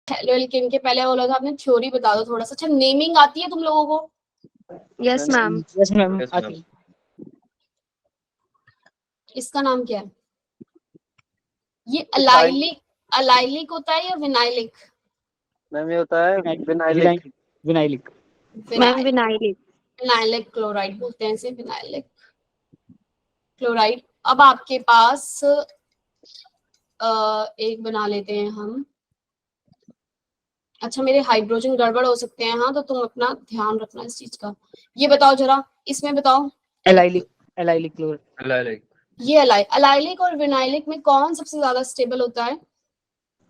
Alkene के पहले बोला था आपने थ्योरी बता दो थोड़ा सा। अच्छा, नेमिंग आती है तुम लोगों को? Yes ma'am. यस मैम आती। इसका नाम क्या है? ये अलाइलिक अलाइलिक होता है या विनाइलिक? मैम ये होता है vinylic. Vinylic ma'am vinylic. Vinylic chloride बोलते हैं इसे, विनाइलिक क्लोराइड। अब आपके पास एक बना लेते हैं हम। अच्छा, मेरे हाइड्रोजन गड़बड़ हो सकते हैं, हाँ, तो तुम अपना ध्यान रखना इस चीज का। ये बताओ जरा, इसमें बताओ। Allylic chloride. ये अलाइलिक और विनाइलिक में कौन सबसे ज्यादा स्टेबल होता है?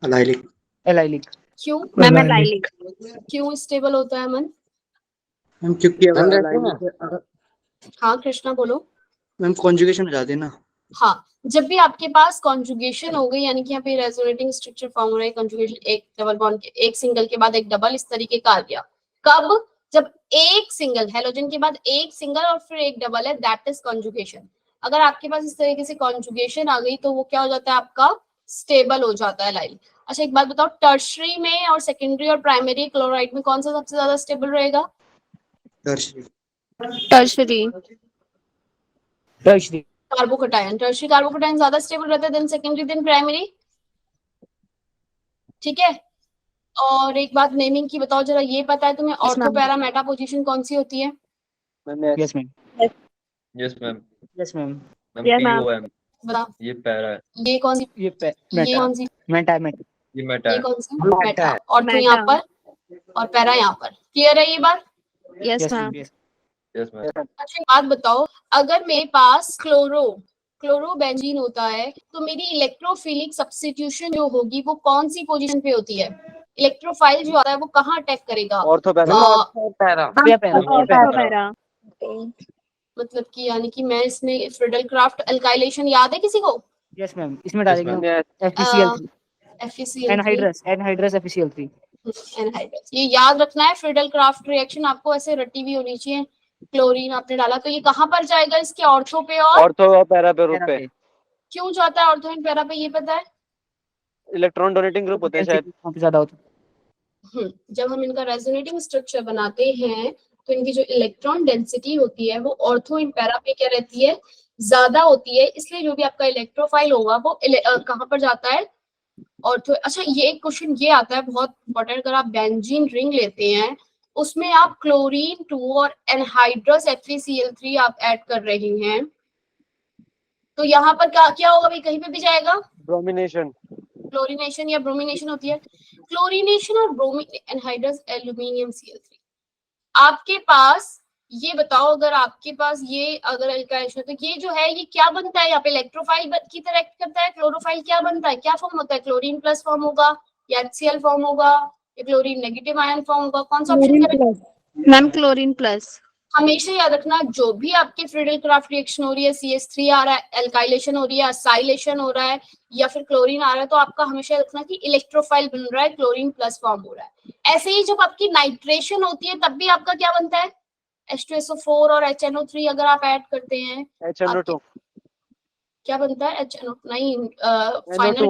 एलाइलिक क्यों? Ma'am allylic. क्यों स्टेबल होता है मन? मैम क्योंकि अगर हाँ कृष्णा बोलो। मैम कॉन्जुगेशन हो जाती है ना। हाँ, जब भी आपके पास कॉन्जुगेशन हो गई, यानी कि यहाँ पे रेजोनेटिंग स्ट्रक्चर फॉर्म हो रहा है, कॉन्जुगेशन, एक डबल बॉन्ड के एक सिंगल के बाद एक डबल, इस तरीके का आ गया। कब? जब एक सिंगल हेलोजन के बाद एक सिंगल और फिर एक डबल है, दैट इज कॉन्जुगेशन। अगर आपके पास इस तरीके से कॉन्जुगेशन आ गई तो वो क्या हो जाता है आपका? स्टेबल हो जाता है लाइल। अच्छा एक बात बताओ, टर्शरी में और सेकेंडरी और प्राइमरी क्लोराइड में कौन सा सबसे ज्यादा स्टेबल रहेगा? टर्शरी। कार्बोकटायन। टर्शरी कार्बोकटायन ज्यादा स्टेबल रहता है देन सेकेंडरी देन प्राइमरी। ठीक है। और एक बात नेमिंग की बताओ जरा, ये पता है तुम्हें ऑर्थो पैरा मेटा पोजीशन कौन सी होती है? Yes ma'am. Yes ma'am. Yes ma'am. POM। बताओ ये पैरा है। ये कौन सी? ये ये कौन सी? मेटा ये मेटा ये है। कौन सी? मेटा। ऑर्थो यहाँ पर और पैरा यहाँ पर। क्लियर है ये बात? Yes ma'am. Yes ma'am. अच्छा एक बात बताओ, अगर मेरे पास क्लोरोबेंजीन होता है तो मेरी इलेक्ट्रोफिलिक सब्स्टिट्यूशन जो होगी वो कौन सी पोजीशन पे होती है? इलेक्ट्रोफाइल जो आता है वो कहाँ अटैक करेगा? Ortho para. मतलब कि यानी कि मैं इसमें फ्रिडलक्राफ्ट अल्काइलेशन याद है किसी को? Yes ma'am. इसमें डालेंगे FeCl3 एनहाइड्रस FeCl3 एनहाइड्रस। ये याद रखना है, फ्रिडलक्राफ्ट रिएक्शन आपको ऐसे रटी हुई होनी चाहिए। क्लोरीन आपने डाला तो ये कहाँ पर जाएगा? इसके ऑर्थो पे और पैरा पे रूप पे। क्यों जाता है ऑर्थो एंड पैरा पे, ये पता है? इलेक्ट्रॉन डोनेटिंग ग्रुप होते हैं शायद। ज्यादा होता है। जब हम इनका रेजोनेटिंग स्ट्रक्चर बनाते हैं तो इनकी जो इलेक्ट्रॉन डेंसिटी होती है वो ऑर्थो एंड पैरा पे क्या रहती है? ज्यादा होती है। इसलिए जो भी आपका इलेक्ट्रोफाइल होगा वो कहाँ पर जाता है? ऑर्थो। अच्छा ये एक क्वेश्चन ये आता है बहुत इंपॉर्टेंट, अगर आप बेंजीन रिंग लेते हैं उसमें आप क्लोरीन 2 और एनहाइड्रस FeCl3 आप ऐड कर रहे हैं तो यहाँ पर क्या क्या होगा भाई? कहीं पे भी जाएगा ब्रोमिनेशन। क्लोरीनेशन या ब्रोमिनेशन होती है। क्लोरीनेशन और एनहाइड्रस एल्यूमिनियम Cl3। आपके पास ये बताओ, अगर आपके पास ये अगर अल्काइलेशन तो ये जो है ये क्या बनता है? यहाँ पे इलेक्ट्रोफाइल की तरह एक्ट करता है। क्लोरोफाइल क्या बनता है? क्या फॉर्म होता है? क्लोरीन प्लस फॉर्म होगा या HCl फॉर्म होगा या क्लोरीन नेगेटिव आयन फॉर्म होगा? कौन सा option correct? Ma'am chlorine plus. हमेशा याद रखना, जो भी आपके फ्रिडलक्राफ्ट रिएक्शन हो रही है, CH3 आ रहा है, एल्काइलेशन हो रही है, असाइलेशन हो रहा है या फिर क्लोरीन आ रहा है, तो आपका हमेशा रखना कि इलेक्ट्रोफाइल बन रहा है, क्लोरीन प्लस फॉर्म हो रहा है। ऐसे ही जब आपकी नाइट्रेशन होती है तब भी आपका क्या बनता है? H2SO4 और HNO3 अगर आप ऐड करते हैं HNO2 क्या बनता है? HNO नहीं, NO2 final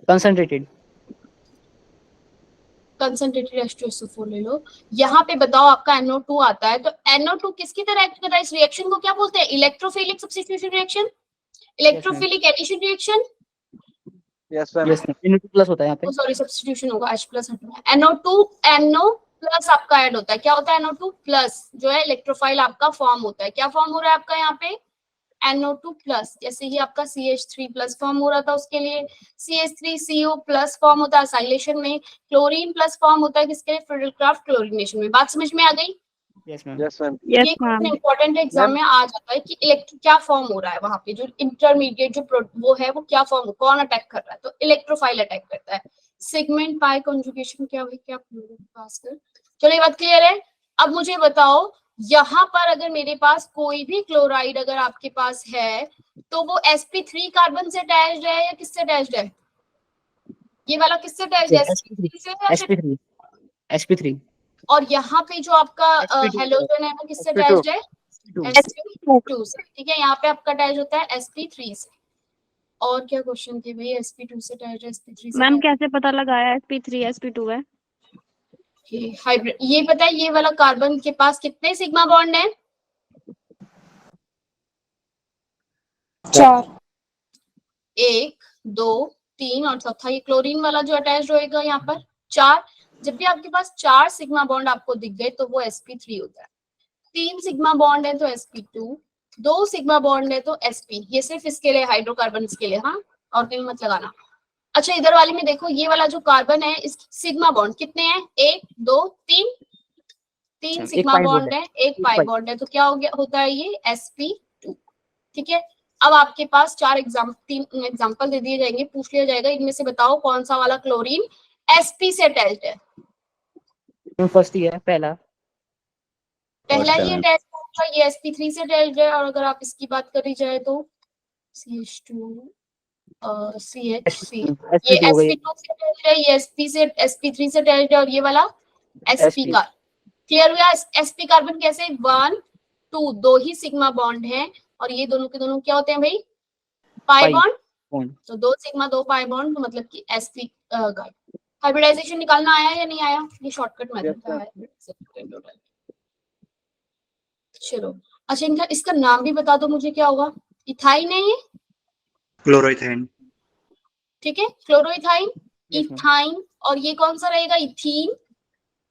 concentrated concentrated H2SO4 ले लो। यहाँ पे बताओ आपका NO2 आता है तो NO2 किसकी तरह एक्ट कर रहा है? इस रिएक्शन को क्या बोलते हैं? Electrophilic substitution reaction, electrophilic addition reaction. Yes ma'am. NO2 plus होता है यहाँ पे। सॉरी सब्स्टिट्यूशन होगा, H प्लस हटना है। NO2 NO प्लस आपका ऐड होता है। क्या होता है? NO2 प्लस जो है इलेक्ट्रोफाइल आपका फॉर्म होता है। क्या फॉर्म हो रहा है आपका यहाँ पे? NO2 plus. जैसे ही आपका CH3 प्लस फॉर्म हो रहा था उसके लिए CH3CO प्लस फॉर्म होता है असाइलेशन में। क्लोरीन प्लस फॉर्म होता है किसके लिए? फ्रिडलक्राफ्ट क्लोरीनेशन में। बात समझ में आ गई? Yes ma'am. Yes ma'am. ये क्वेश्चन इंपॉर्टेंट एग्जाम में आ जाता है कि इलेक्ट्रो क्या फॉर्म हो रहा है वहां पे, जो इंटरमीडिएट जो वो है वो क्या फॉर्म, कौन अटैक कर रहा है? तो इलेक्ट्रोफाइल अटैक करता है। सेगमेंट पाई कॉन्जुगेशन क्या हुई? क्या पास कर। चलो ये बात क्लियर है। अब मुझे बताओ, यहाँ पर अगर मेरे पास कोई भी क्लोराइड अगर आपके पास है तो वो sp3 कार्बन से अटैच्ड है या किससे अटैच्ड है? ये वाला किससे अटैच्ड है? sp3 और यहाँ पे जो आपका हेलोजन है वो किससे अटैच्ड है? sp2 से। ठीक है, यहाँ पे आपका अटैच होता है sp3 से। और क्या क्वेश्चन थे भाई? sp2 से अटैच है, sp3 से मैम attached कैसे पता लगाया sp3 sp2 है? है। हाइब्रिड, ये पता है ये वाला कार्बन के पास कितने सिग्मा बॉन्ड है? 4। 1 2 3 और चौथा ये क्लोरीन वाला जो अटैच होएगा यहाँ पर 4। जब भी आपके पास 4 सिग्मा बॉन्ड आपको दिख गए तो वो sp3 होता है। 3 सिग्मा बॉन्ड है तो sp2, 2 सिग्मा बॉन्ड है तो sp। ये सिर्फ इसके लिए, हाइड्रोकार्बन के लिए, हाँ, और कहीं मत लगाना। अच्छा इधर वाले में देखो, ये वाला जो कार्बन है इस सिग्मा बॉन्ड कितने हैं? 1 2 3, 3 एक सिग्मा पाई बॉन्ड बॉन्ड है, एक एक पाई पाई। बॉन्ड है, तो क्या हो गया, होता है ये sp2। ठीक है, अब आपके पास 3 एग्जाम्पल दे दिए जाएंगे, पूछ लिया जाएगा इनमें से बताओ कौन सा वाला क्लोरीन sp से अटैच्ड है। फर्स्ट ही है पहला। पहला First ही है। अटैच होगा, ये sp3 से अटैच्ड है। और अगर आप इसकी बात करी जाए तो CH2 CH ये sp2 हो गई। sp2 से अटैच्ड है, ये sp3 से अटैच्ड है, और ये वाला sp sp का। क्लियर हुआ? sp कार्बन कैसे 1 2 दो ही सिग्मा बॉन्ड है, और ये दोनों के दोनों क्या होते हैं भाई? पाई पाई बॉन्ड। बॉन्ड। तो 2 सिग्मा 2 पाई बॉन्ड, तो मतलब कि sp का हाइब्रिडाइजेशन निकालना आया या नहीं आया? ये शॉर्टकट मेथड था हाइब्रिडाइजेशन। चलो अच्छा, इनका इसका नाम भी बता दो मुझे, क्या होगा? इथाइन है ये, क्लोरोइथेन। ठीक है, क्लोरोइथाइन, Yes, ma'am. इथाइन। और ये कौन सा रहेगा? इथीन,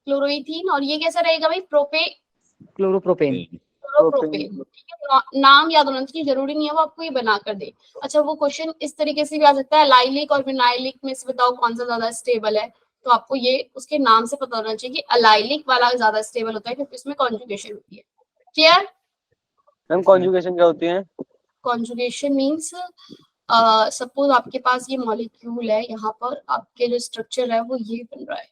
क्लोरोइथीन। और ये कैसा रहेगा भाई? क्लोरोप्रोपेन। क्लोरोप्रोपेन। ठीक है, नाम याद होना चाहिए, जरूरी नहीं है वो आपको ये बना कर दे। अच्छा वो क्वेश्चन इस तरीके से भी आ सकता है, लाइलिक और विनाइलिक में से बताओ कौन सा ज्यादा स्टेबल है। तो आपको ये उसके नाम से पता होना चाहिए कि अलाइलिक वाला ज्यादा स्टेबल होता है क्योंकि इसमें कॉन्जुगेशन होती है। क्लियर? मैम कॉन्जुगेशन क्या होती है? कॉन्जुगेशन मीन्स सपोज आपके पास ये मॉलिक्यूल है, यहाँ पर आपके जो स्ट्रक्चर है वो ये बन रहा है,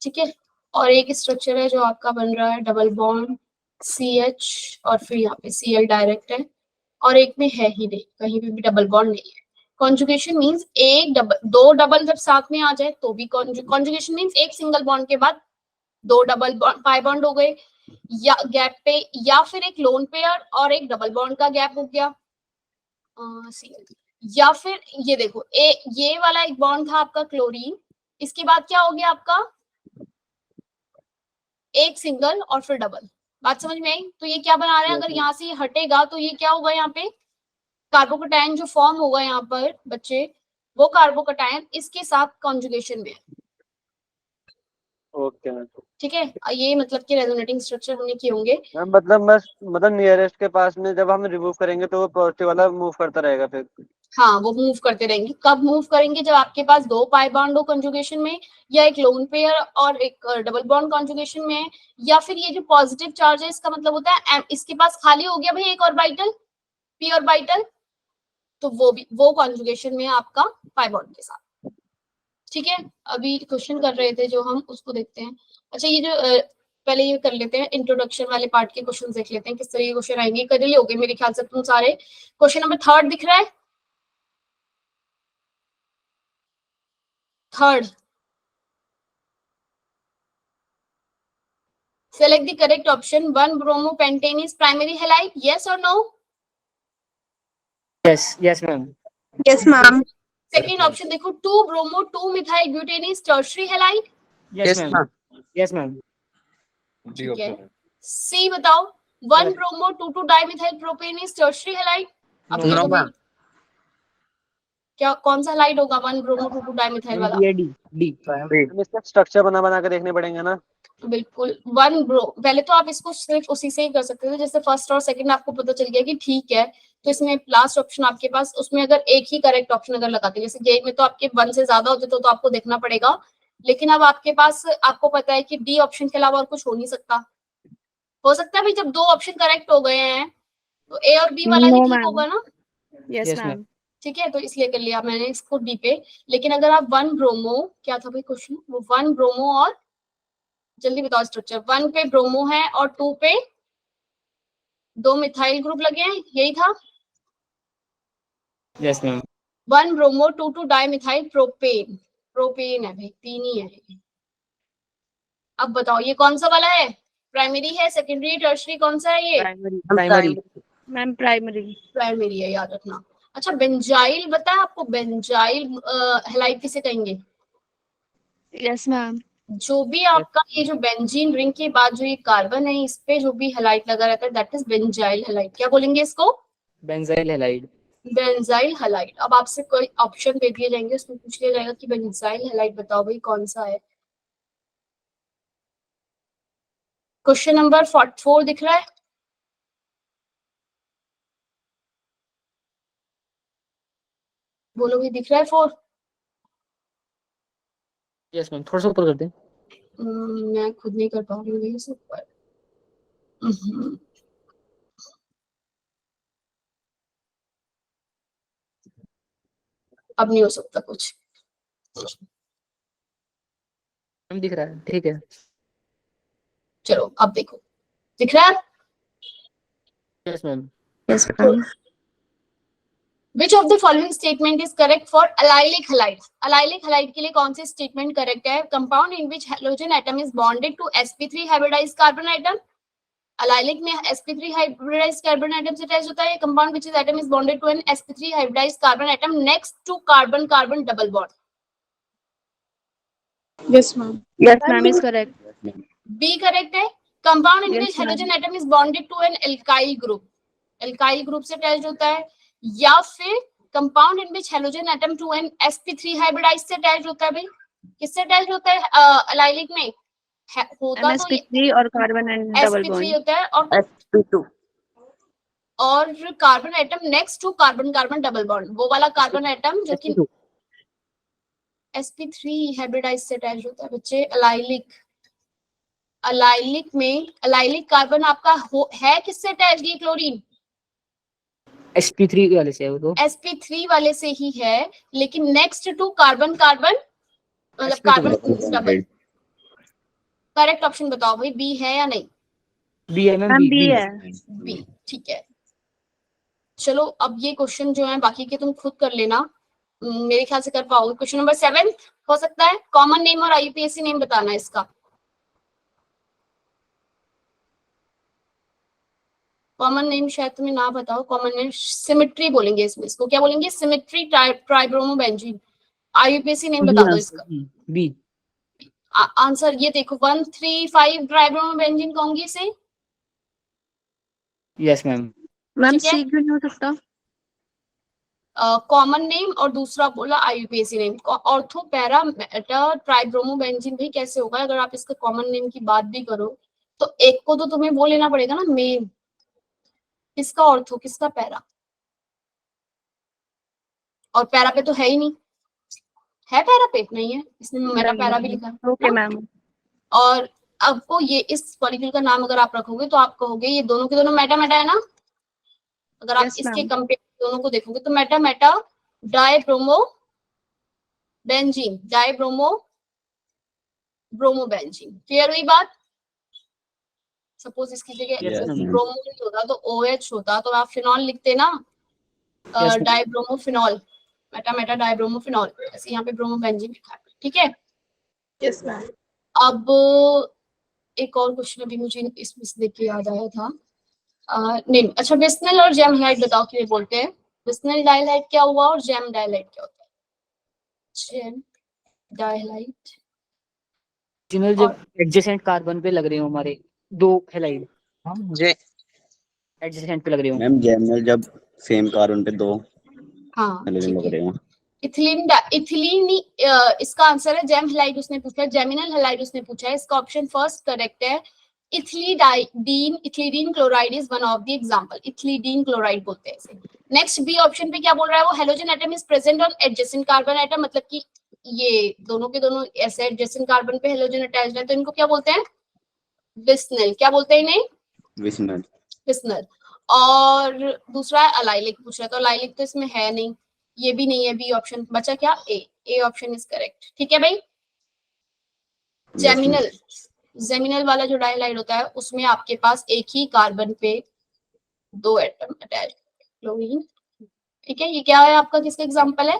ठीक है, और एक स्ट्रक्चर है जो आपका बन रहा है डबल बॉन्ड CH, और फिर यहाँ पे Cl डायरेक्ट है, और एक में है ही नहीं, कहीं पे भी डबल बॉन्ड नहीं है। कॉन्जुगेशन मीन्स एक डबल, 2 डबल जब साथ में आ जाए तो भी कॉन्जुगेशन मीन्स एक सिंगल बॉन्ड के बाद 2 डबल पाई बॉन्ड हो गए, या गैप पे, या फिर एक लोन पेयर और एक डबल बॉन्ड का गैप हो गया, या फिर ये देखो ये वाला एक बॉन्ड था आपका क्लोरीन, इसके बाद क्या हो गया आपका? एक सिंगल और फिर डबल। बात समझ में आई? तो ये क्या बना रहे हैं? अगर यहाँ से ये हटेगा तो ये क्या होगा? यहाँ पे कार्बोकैटायन जो फॉर्म होगा यहाँ पर बच्चे, वो कार्बोकैटायन इसके साथ कॉन्जुगेशन में है। Okay ma'am. ठीक है, ये मतलब कि रेजोनेटिंग स्ट्रक्चर हमने किए होंगे। मैम मतलब बस मतलब नियरेस्ट के पास में जब हम रिमूव करेंगे तो वो पॉजिटिव वाला मूव करता रहेगा फिर। हाँ वो मूव करते रहेंगे। कब मूव करेंगे? जब आपके पास 2 पाई बॉन्ड हो कंजुगेशन में, या एक लोन पेयर और एक डबल बॉन्ड कंजुगेशन में है, या फिर ये जो पॉजिटिव चार्ज है इसका मतलब होता है इसके पास खाली हो गया भाई एक ऑर्बिटल, p ऑर्बिटल, तो वो भी वो कंजुगेशन में है आपका पाई बॉन्ड के साथ। ठीक है, अभी क्वेश्चन कर रहे थे जो हम उसको देखते हैं। अच्छा ये जो पहले ये कर लेते हैं, इंट्रोडक्शन वाले पार्ट के क्वेश्चन देख लेते हैं किस तरह के क्वेश्चन आएंगे। कर लिए होगे मेरे ख्याल से तुम सारे। क्वेश्चन नंबर 3 दिख रहा है? 3 select the correct option. 1 bromopentane is primary halide, yes or no? yes ma'am. Yes, ma'am. Second option देखो, 2 bromo 2 methyl butane is tertiary halide, yes ma'am. yes ma'am. D ठीक है। option है। C बताओ, 1 bromo 2 dimethyl propane is tertiary halide। अब No, ये तो ma'am. क्या कौन सा halide होगा 1 bromo 2 dimethyl वाला? D हम इसका स्ट्रक्चर बना के देखने पड़ेंगे ना। बिल्कुल 1 ब्रो, पहले तो आप इसको सिर्फ उसी से ही कर सकते थे, जैसे फर्स्ट और सेकंड आपको पता चल गया कि ठीक है, तो इसमें लास्ट ऑप्शन आपके पास, उसमें अगर एक ही करेक्ट ऑप्शन अगर लगाते, जैसे जे में तो आपके 1 से ज्यादा होते तो आपको देखना पड़ेगा, लेकिन अब आपके पास आपको पता है कि डी ऑप्शन के अलावा और कुछ हो नहीं सकता। हो सकता है भाई जब 2 ऑप्शन करेक्ट हो गए हैं तो ए और बी वाला ही No, ठीक ma'am. होगा ना? Yes, Yes, ma'am. ठीक है, तो इसलिए कर लिया मैंने इसको डी पे। लेकिन अगर आप 1 ब्रोमो, क्या था भाई क्वेश्चन, वो 1 ब्रोमो और जल्दी बताओ स्ट्रक्चर, 1 पे ब्रोमो है और 2 पे 2 मिथाइल ग्रुप लगे हैं, यही था? yes ma'am. 1 bromo 2 dimethyl propane, propane है भाई, 3 ही है। अब बताओ ये कौन सा वाला है? प्राइमरी है, सेकेंडरी, टर्शरी, कौन सा है ये? primary ma'am primary. प्राइमरी है, याद रखना। अच्छा, बेंजाइल बताया आपको, बेंजाइल हैलाइड किसे कहेंगे? Yes ma'am. जो भी आपका ये जो बेंजीन रिंग के बाद जो ये कार्बन है, इस पे जो भी हैलाइड लगा रहता है, दैट इज बेंजाइल हैलाइड। क्या बोलेंगे इसको? Benzyl halide. Benzyl halide. अब आपसे कोई ऑप्शन दे दिए जाएंगे, उसमें पूछ लिया जाएगा कि बेंजाइल हैलाइड बताओ भाई कौन सा है। क्वेश्चन नंबर 44 दिख रहा है? बोलो भी, दिख रहा है 4? यस मैम, थोड़ा सा ऊपर कर दें। मैं खुद नहीं कर पा रही हूँ ये सब पर। अब नहीं हो सकता कुछ। मैम दिख रहा है, ठीक है। चलो अब देखो, दिख रहा है? Yes ma'am. Yes ma'am. Which of the following statement is correct for allylic halide? Allylic halide के लिए कौन सी statement correct है? Compound in which halogen atom is bonded to sp3 hybridized carbon atom. Allylic में sp3 hybridized carbon atom से attached होता है. Compound which is atom is bonded to an sp3 hybridized carbon atom next to carbon carbon double bond. Yes ma'am. Yes ma'am is correct. B correct है. Compound in Yes, which ma'am. halogen atom is bonded to an alkyl group. Alkyl group से attached होता है. या फिर compound in which halogen atom to an sp3 hybridise से attach होता है भाई? किससे अटैच होता है अलाइलिक में? होता तो ये sp3 और carbon and double sp3 bond. होता है sp2 और carbon atom next to carbon carbon double bond, वो वाला कार्बन एटम जो कि sp3 हाइब्रिडाइज से अटैच होता है बच्चे। अलाइलिक, अलाइलिक में अलाइलिक कार्बन आपका है किससे अटैच? ये क्लोरीन sp3 वाले से है वो तो। sp3 वाले से ही है, लेकिन नेक्स्ट टू कार्बन कार्बन मतलब कार्बन डबल। करेक्ट ऑप्शन बताओ भाई, बी है या नहीं? बी है मैम, मैम बी बी है। बी, ठीक है। चलो अब ये क्वेश्चन जो है बाकी के तुम खुद कर लेना, मेरे ख्याल से कर पाओगे। क्वेश्चन नंबर 7 हो सकता है। कॉमन नेम और आईयूपीएसी नेम बताना है इसका। कॉमन नेम शायद तुम्हें ना बताओ। कॉमन नेम सिमेट्री बोलेंगे इसमें, इसको क्या बोलेंगे? सिमेट्री ट्राइब्रोमोबेंजीन। आईयूपीएसी नेम बता दो इसका। बी। आंसर ये देखो, 135 ट्राइब्रोमोबेंजीन कहूंगी इसे। Yes ma'am. मैम ठीक है। सी क्यों नहीं हो सकता? कॉमन नेम और दूसरा बोला IUPAC name. Ortho para meta tribromobenzene भी कैसे होगा? अगर आप इसका कॉमन नेम की बात भी करो तो एक को तो तुम्हें वो लेना पड़ेगा ना मेन, किसका ऑर्थो किसका पैरा, और पैरा पे तो है ही नहीं। है पैरा पे? नहीं है, इसमें मेरा पैरा भी लिखा है। Okay ma'am. और आपको ये इस मॉलिक्यूल का नाम अगर आप रखोगे तो आप कहोगे ये दोनों के दोनों मेटा मेटा है ना। अगर आप Yes, इसके ma'am. कंपेयर दोनों को देखोगे तो Meta Meta dibromo benzene, dibromo bromobenzene. Clear हुई बात? सपोज इसकी जगह Yes, ma'am. ब्रोमो नहीं होता तो OH होता तो आप फिनॉल लिखते ना, Yes, ma'am. Dibromophenol, meta meta dibromophenol. ऐसे यहाँ पे ब्रोमोबेंजीन लिखा है, ठीक है। Yes ma'am. अब एक और क्वेश्चन अभी मुझे इसमें से देख के याद आया था। नहीं, अच्छा, विस्नल और जेम हाइलाइट बताओ क्या बोलते हैं? विस्नल डाइहाइड क्या हुआ और जेम डाइहाइड क्या होता है? जेम डाइहाइड जिन्हें जब एडजेसेंट कार्बन पे लग रहे हो हमारे दो हैलाइड, जे एडजेसेंट पे लग रहे हो। मैम जेमिनल जब सेम कार्बन पे दो हाँ हेलोजन ठीक लग है। रहे हो। इथिलीन इसका आंसर है। जेम हैलाइड उसने पूछा है, जेमिनल हैलाइड उसने पूछा है। इसका ऑप्शन फर्स्ट करेक्ट है। Ethylidene chloride is one of the example. Ethylidene chloride बोलते हैं इसे। नेक्स्ट बी ऑप्शन पे क्या बोल रहा है वो? Halogen atom is present on adjacent carbon atom, मतलब कि ये दोनों के दोनों ऐसे एडजेसेंट कार्बन पे हेलोजन अटैच्ड है तो इनको क्या बोलते हैं? विस्नल। क्या बोलते हैं इन्हें? विस्नल। विस्नल। और दूसरा है अलाइलिक पूछ रहा है, तो अलाइलिक तो इसमें है नहीं, ये भी नहीं है। बी ऑप्शन बचा क्या? A option is correct. ठीक है भाई। जेमिनल, जेमिनल वाला जो डाइहाइड होता है उसमें आपके पास एक ही कार्बन पे दो एटम अटैच, क्लोरीन। ठीक है, ये क्या है आपका? किसका एग्जांपल है?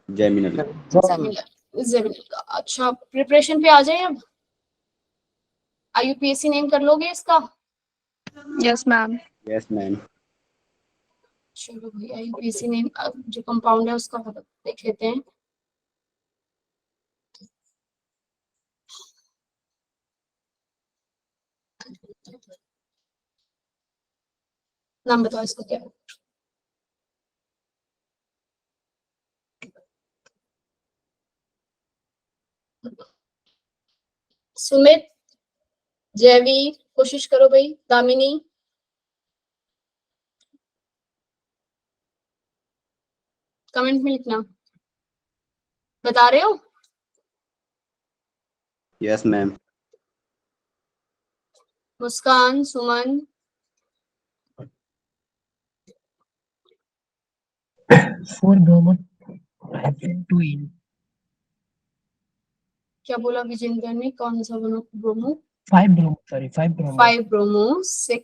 जेमिनल। जेमिनल, जेमिनल का। अच्छा, प्रिपरेशन पे आ जाए अब। आईयूपीएसी नेम कर लोगे इसका? Yes, ma'am. Yes, ma'am. चलो भाई आईयूपीएसी ने अब जो कंपाउंड है उसका देख लेते हैं। नाम बताओ इसका क्या है। सुमित, जयवीर, कोशिश करो भाई। दामिनी, कमेंट में लिखना। बता रहे हो? Yes, ma'am. Muskan, Suman, 4 bromo hydrogen 2 in क्या बोला विजेंद्र ने? कौन सा bromo? 5 bromo, sorry, 5 bromo 5 bromo 6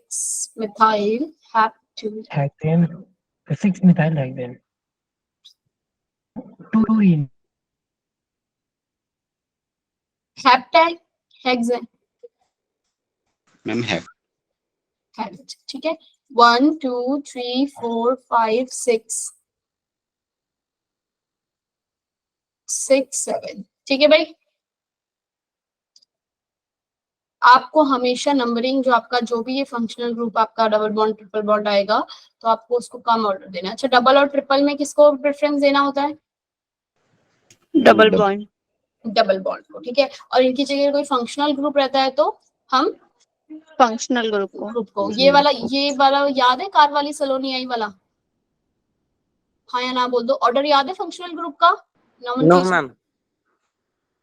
methyl hept two hexane 6 methyl hexane 2 in heptyl hexane ma'am है ठीक है। 1 2 3 4 5 6 7 ठीक है भाई। आपको हमेशा नंबरिंग जो आपका जो भी ये फंक्शनल ग्रुप आपका डबल बॉन्ड ट्रिपल बॉन्ड आएगा तो आपको उसको कम ऑर्डर देना है। अच्छा, डबल और ट्रिपल में किसको प्रेफरेंस देना होता है? Double bond. डबल बॉन्ड को, ठीक है। और इनकी जगह कोई फंक्शनल ग्रुप रहता है तो हम फंक्शनल ग्रुप को। ये वाला याद है? कार्वाली सलोनी आई वाला, हाँ या ना बोल दो। ऑर्डर याद है फंक्शनल ग्रुप का? No ma'am.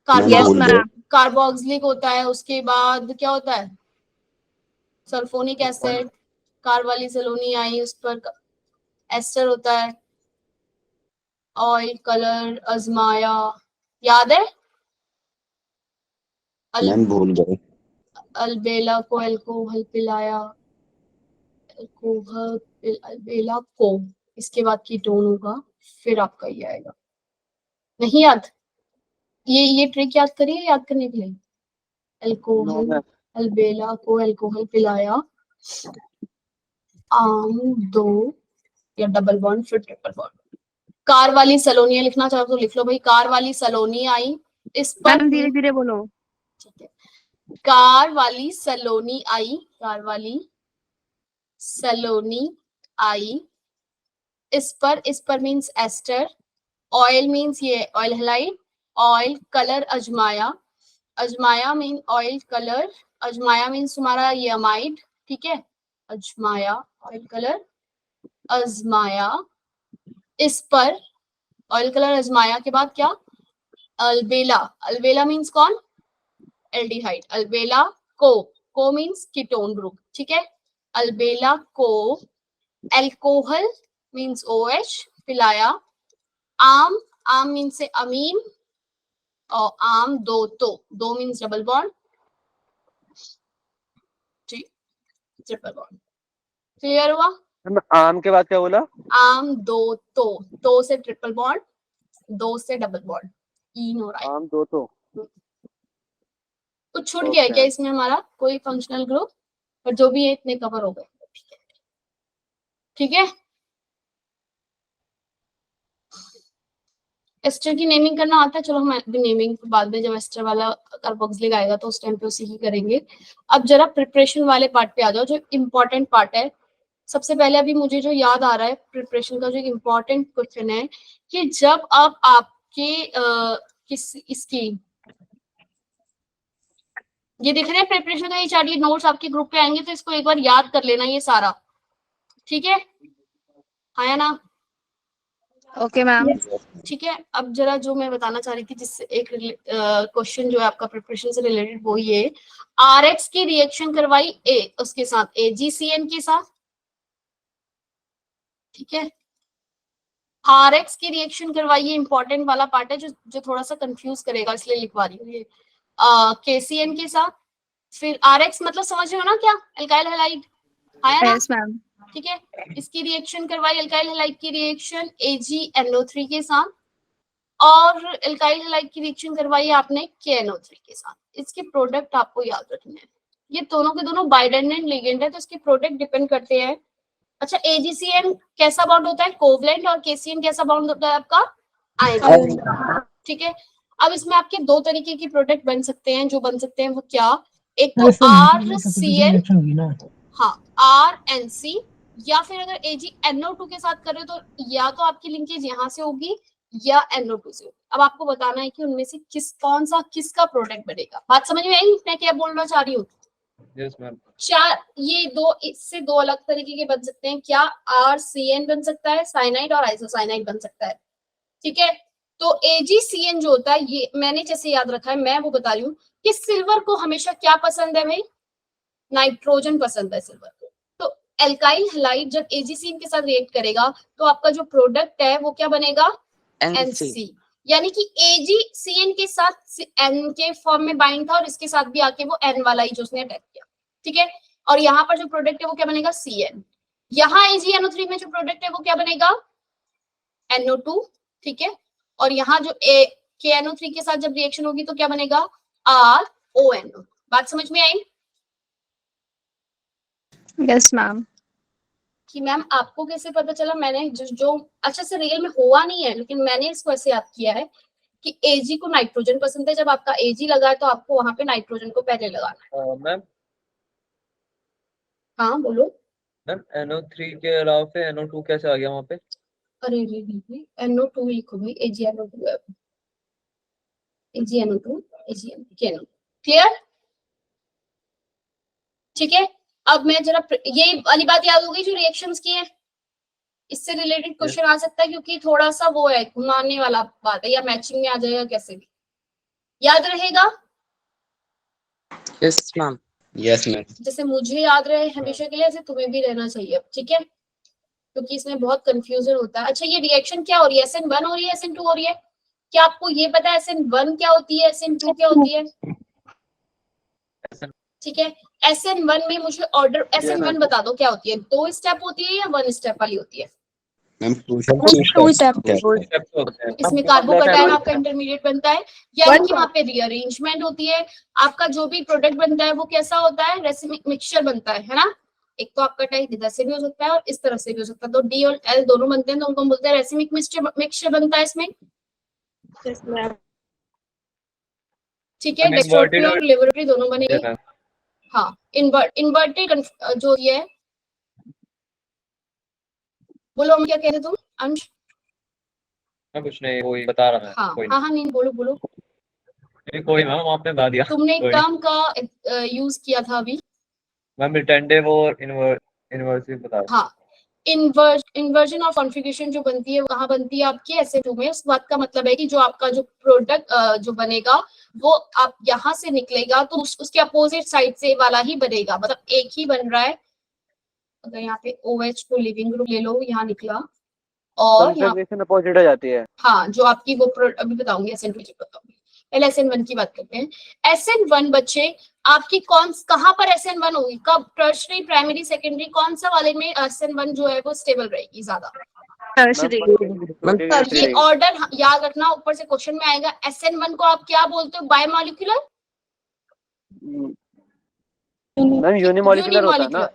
Yes, ma'am. Carboxylic होता है, उसके बाद क्या होता है? सल्फोनिक एसिड, कार्वाली सलोनी आई, उस पर एस्टर होता है, ऑयल, कलर, अजमाया, याद है? मैम भूल गए। अलबेला को अल्कोहल पिलाया, अल्कोहल अलबेला को, इसके बाद कीटोन होगा, फिर आपका ये आएगा। नहीं याद? ये ट्रिक याद करिए, याद करने के लिए। अल्कोहल अलबेला को अल्कोहल पिलाया, आम 2 या डबल बॉन्ड फिर ट्रिपल बॉन्ड। कार वाली सलोनी लिखना चाहो तो लिख लो भाई। कार वाली सलोनी आई, इस पर मैम धीरे धीरे बोलो। ठीक है। कार वाली सलोनी आई, कार वाली सलोनी आई, इस पर मींस एस्टर, ऑयल मींस ये ऑयल हैलाइड, ऑयल कलर अजमाया, अजमाया मीन ऑयल कलर, अजमाया मीन्स तुम्हारा ये अमाइड, ठीक है। अजमाया ऑयल कलर अजमाया, इस पर ऑयल कलर अजमाया के बाद क्या? अलबेला, अलबेला मीन्स कौन? एल्डिहाइड। अलबेला को मीन्स कीटोन ग्रुप, ठीक है। अलबेला को एल्कोहल मीन्स OH पिलाया, आम, आम मीन्स से अमीन, और आम 2 तो 2 means double bond, triple bond. Clear हुआ? आम के बाद क्या बोला? आम 2 तो से ट्रिपल बॉन्ड, 2 से डबल बॉन्ड, ईन और आई। आम 2 तो कुछ छूट गया है क्या इसमें हमारा? कोई फंक्शनल ग्रुप? पर जो भी है इतने कवर हो गए, ठीक है। एस्टर की नेमिंग करना आता है? चलो हम अभी नेमिंग बाद में जब एस्टर वाला कार्बोक्सिलिक आएगा तो उस टाइम पे उसी ही करेंगे। अब जरा प्रिपरेशन वाले पार्ट पे आ जाओ, जो इम्पोर्टेंट पार्ट है। सबसे पहले अभी मुझे जो याद आ रहा है प्रिपरेशन का, जो इम्पोर्टेंट क्वेश्चन है कि जब आप आपके इसकी ये दिख रहे हैं प्रिपरेशन का ये चार्ट, ये नोट्स आपके ग्रुप पे आएंगे तो इसको एक बार याद कर लेना ये सारा, ठीक है। हाँ या ना? Okay ma'am. ठीक है। अब जरा जो मैं बताना चाह रही थी, जिससे एक क्वेश्चन जो है आपका प्रिपरेशन से रिलेटेड, वो ये RX की रिएक्शन करवाई उसके साथ AgCN के साथ, ठीक है। RX की रिएक्शन करवाई, ये इंपॉर्टेंट वाला पार्ट है जो थोड़ा सा कंफ्यूज करेगा, इसलिए लिखवा रही हूँ ये। KCN के साथ, फिर RX मतलब समझ रहे हो ना क्या? अल्काइल हैलाइड, आया ना? Yes ma'am. ठीक है। इसकी रिएक्शन करवाई अल्काइल हैलाइड की रिएक्शन AgNO3 के साथ, और अल्काइल हैलाइड की रिएक्शन करवाई आपने KNO3 के साथ। इसके प्रोडक्ट आपको याद रखने हैं, ये दोनों के दोनों बाइडेंडेंट लिगेंड है, तो इसके प्रोडक्ट डिपेंड करते हैं। अच्छा, AgCN कैसा बॉन्ड होता है? कोवलेंट। और KCN कैसा बॉन्ड होता है आपका? आयन। ठीक है, अब इसमें आपके दो तरीके की प्रोडक्ट बन सकते हैं। जो बन सकते हैं वो क्या? एक तो RCN, रिएक्शन होगी ना। हाँ, RNC, या फिर अगर AgNO2 के साथ करें तो या तो आपकी लिंकेज यहाँ से होगी या NO2 से होगी। अब आपको बताना है कि उनमें से कौन सा किसका प्रोडक्ट बनेगा। बात समझ में आई मैं क्या बोलना चाह रही हूँ? Yes ma'am. चार, ये दो, इससे दो अलग तरीके के बन सकते हैं। क्या? RCN बन सकता है साइनाइड, और आइसोसाइनाइड बन सकता है। ठीक है, तो AgCN जो होता है, ये मैंने जैसे याद रखा है, मैं वो बता रही हूँ कि सिल्वर को हमेशा क्या पसंद है भाई? नाइट्रोजन पसंद है सिल्वर को। तो एल्काइल हैलाइड जब AgCN के साथ रिएक्ट करेगा तो आपका जो प्रोडक्ट है वो क्या बनेगा? NC। यानी कि AgCN के साथ N के फॉर्म में बाइंड था और इसके साथ भी आके वो N वाला ही जो उसने अटैक किया। ठीक है, और यहाँ पर जो प्रोडक्ट है वो क्या बनेगा? CN। यहाँ AgNO3 में जो प्रोडक्ट है वो क्या बनेगा? NO2। ठीक है, और यहाँ जो KNO3 के साथ जब रिएक्शन होगी तो क्या बनेगा? RONO। बात समझ में आई? Yes ma'am. कि मैम आपको कैसे पता चला? मैंने जो अच्छा से रियल में हुआ नहीं है, लेकिन मैंने इसको ऐसे याद किया है कि Ag को नाइट्रोजन पसंद है। जब आपका Ag लगा है तो आपको वहां पे नाइट्रोजन को पहले लगाना है। मैम हाँ बोलो। मैम NO3 के अलावा फिर NO2 कैसे आ गया वहाँ पे? अरे रे, NO2 लिखो भाई, AgNO2 है। AgNO2, AgNO2, clear? ठीक है, अब मैं जरा ये वाली बात याद हो गई जो रिएक्शंस की है। इससे रिलेटेड क्वेश्चन आ सकता है क्योंकि थोड़ा सा वो है, घुमाने वाला बात है, या मैचिंग में आ जाएगा, कैसे भी याद रहेगा। Yes ma'am. Yes ma'am. जैसे मुझे याद रहे हमेशा के लिए, ऐसे तुम्हें भी रहना चाहिए। ठीक है, क्योंकि इसमें बहुत कंफ्यूजन होता है। अच्छा, ये रिएक्शन क्या हो रही है? SN1 हो रही है, SN2 हो रही है? क्या आपको ये पता है SN1 क्या होती है, SN2 क्या होती है? ठीक है, SN1 में मुझे ऑर्डर SN1 बता दो क्या होती है। 2 स्टेप होती है या 1 स्टेप वाली होती है? Ma'am to step. स्टेप्स होते हैं। इसमें कार्बोकैटायन आपका इंटरमीडिएट बनता है, यानी कि वहां पे रीअरेंजमेंट होती है। आपका जो भी प्रोडक्ट बनता है वो कैसा होता है? रेसिमिक मिक्सचर बनता है ना। एक तो आपका टाइप इधर से भी हो सकता है और इस तरफ से भी हो सकता है। तो D और L दोनों बनते हैं तो उनको हम बोलते हैं रेसिमिक मिक्सचर बनता है इसमें। ठीक है, डेस्ट्रोफिल और लेबोरेटरी दोनों बनेंगे। Yes, ma'am. हाँ, इन्वर्टेड जो ये है, बोलो हम क्या कह रहे तुम अंश? मैं कुछ नहीं, कोई बता रहा मैं। हाँ कोई हाँ हाँ, नहीं बोलो बोलो। नहीं, कोई मैम आपने बता दिया। तुमने एक कोई टर्म का यूज किया था अभी। मैम रिटेंटिव और इन्वर्सिव बता रहा। हाँ, इन्वर्जन ऑफ कॉन्फ़िगरेशन जो बनती है वो कहाँ बनती है? आपकी SN2 में। उस बात का मतलब है कि जो आपका जो प्रोडक्ट जो बनेगा वो आप यहाँ से निकलेगा तो उसके अपोजिट साइड से वाला ही बनेगा, मतलब एक ही बन रहा है। अगर यहाँ पे OH को लिविंग ग्रुप ले लो, यहाँ निकला, और यहाँ कंफर्मेशन अपोजिट हो जाती है। हाँ, जो आपकी वो अभी बताऊंगी, SN2 बताऊंगी। पहले SN1 की बात करते हैं। SN1 बच्चे आपकी कहाँ पर SN1 होगी? कब? टर्शरी, प्राइमरी, सेकेंडरी, कौन सा वाले में SN1 जो है वो स्टेबल रहेगी ज्यादा? ये ऑर्डर याद रखना, ऊपर से क्वेश्चन में आएगा। SN1 को आप क्या बोलते हो? बायोमोलिक्यूलर, मैम यूनिमोलिकुलर होता है ना।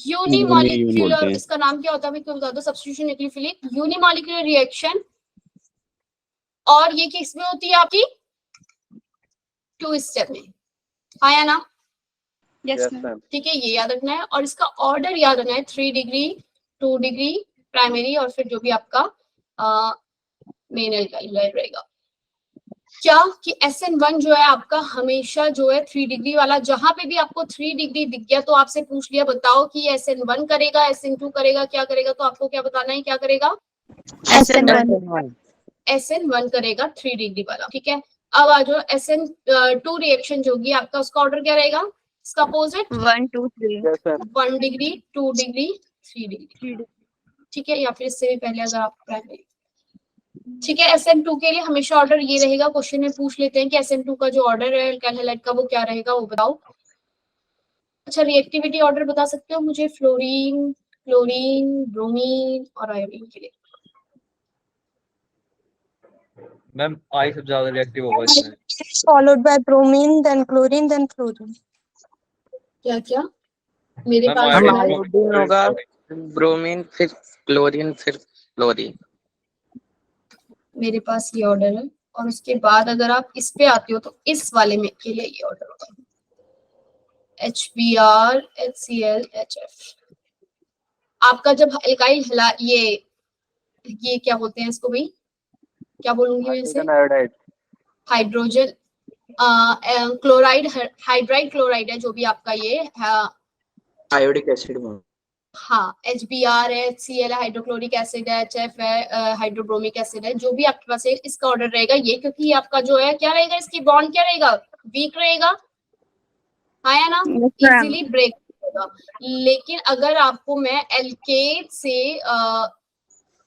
यूनिमोलिक्यूलर इसका नाम क्या होता है? मैं क्यों बता दो, सब्स्टिट्यूशन न्यूक्लियोफिलिक यूनिमोलिक्यूलर रिएक्शन। और ये किस में होती है आपकी? 2 स्टेप में, हाँ या ना? Yes Yes, ma'am. ठीक है, ये याद रखना है। और इसका ऑर्डर याद रखना है, 3 डिग्री, 2 डिग्री प्राइमरी, और फिर जो भी आपका मेन एल्काइल रहेगा। क्या कि SN1 जो है आपका हमेशा जो है 3 डिग्री वाला, जहां पे भी आपको 3 डिग्री दिख गया तो आपसे पूछ लिया बताओ कि ये SN1 करेगा, SN2 करेगा, क्या करेगा? तो आपको क्या बताना है, क्या करेगा? SN1 करेगा 3 डिग्री वाला। ठीक है, अब आ जाओ SN2 रिएक्शन जो होगी आपका, उसका ऑर्डर क्या रहेगा? इसका opposite 1 2 3। Yes, ma'am. 1 degree, 2 degree, 3 degree. ठीक है, या फिर इससे भी पहले अगर आप प्राइमरी। ठीक है, SN2 के लिए हमेशा ऑर्डर ये रहेगा। क्वेश्चन में पूछ लेते हैं कि SN2 का जो ऑर्डर है अल्काइल हैलाइड का वो क्या रहेगा, वो बताओ। अच्छा, रिएक्टिविटी ऑर्डर बता सकते हो मुझे? फ्लोरीन, क्लोरीन, ब्रोमीन और आयोडीन के लिए। मैम आई सबसे ज्यादा रिएक्टिव होगा इसमें। followed by bromine, then chlorine, then fluorine. क्या क्या मेरे मैम पास हम है? आयोडीन होगा, ब्रोमीन, फिर क्लोरीन, फिर क्लोरीन। मेरे पास ये ऑर्डर है, और उसके बाद अगर आप इस पे आते हो तो इस वाले में के लिए ये ऑर्डर होगा, HBr HCl HF। आपका जब एल्काइल ये क्या बोलते हैं इसको भाई, क्या बोलूंगी मैं इसे, hydrogen iodide. Hydrogen chloride, hydride chloride है जो भी आपका ये आयोडिक एसिड में। हाँ HBr है, HCl है, हाइड्रोक्लोरिक एसिड है, HF है, हाइड्रोब्रोमिक एसिड है, जो भी आपके पास है इसका ऑर्डर रहेगा ये, क्योंकि ये आपका जो है क्या रहेगा, इसकी बॉन्ड क्या रहेगा, वीक रहेगा, हाँ या ना, Yes, ma'am. इजीली ब्रेक होगा। लेकिन अगर आपको मैं एल्केन से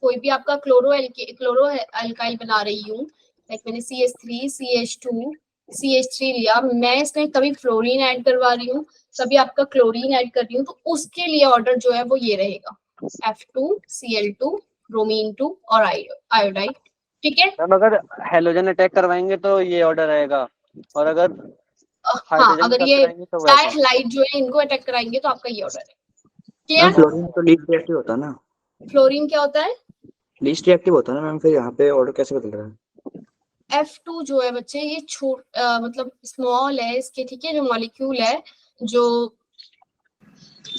कोई भी आपका क्लोरो अल्काइल बना रही हूँ, लाइक मैंने CH3 CH2 CH3 लिया, मैं इसमें कभी फ्लोरीन ऐड करवा रही हूँ, कभी आपका क्लोरीन ऐड कर रही हूँ, तो उसके लिए ऑर्डर जो है वो ये रहेगा, F2Cl2 ब्रोमीन 2 और आयोडाइड। ठीक है, मैम अगर हेलोजन अटैक करवाएंगे तो ये ऑर्डर रहेगा, और अगर हाँ हाइड्रोजन अगर का ये कराएंगे तो वैसा। डाइहाइलाइड जो है इनको अटैक कराएंगे तो आपका ये ऑर्डर है। Ma'am clear? फ्लोरीन तो लीस्ट रिएक्टिव होता है ना, फ्लोरीन क्या होता है? लीस्ट रिएक्टिव होता है ना मैम, फिर यहाँ पे ऑर्डर कैसे बदल रहा है? F2 जो है बच्चे ये मतलब स्मॉल है इसके, ठीक है, जो मॉलिक्यूल है जो,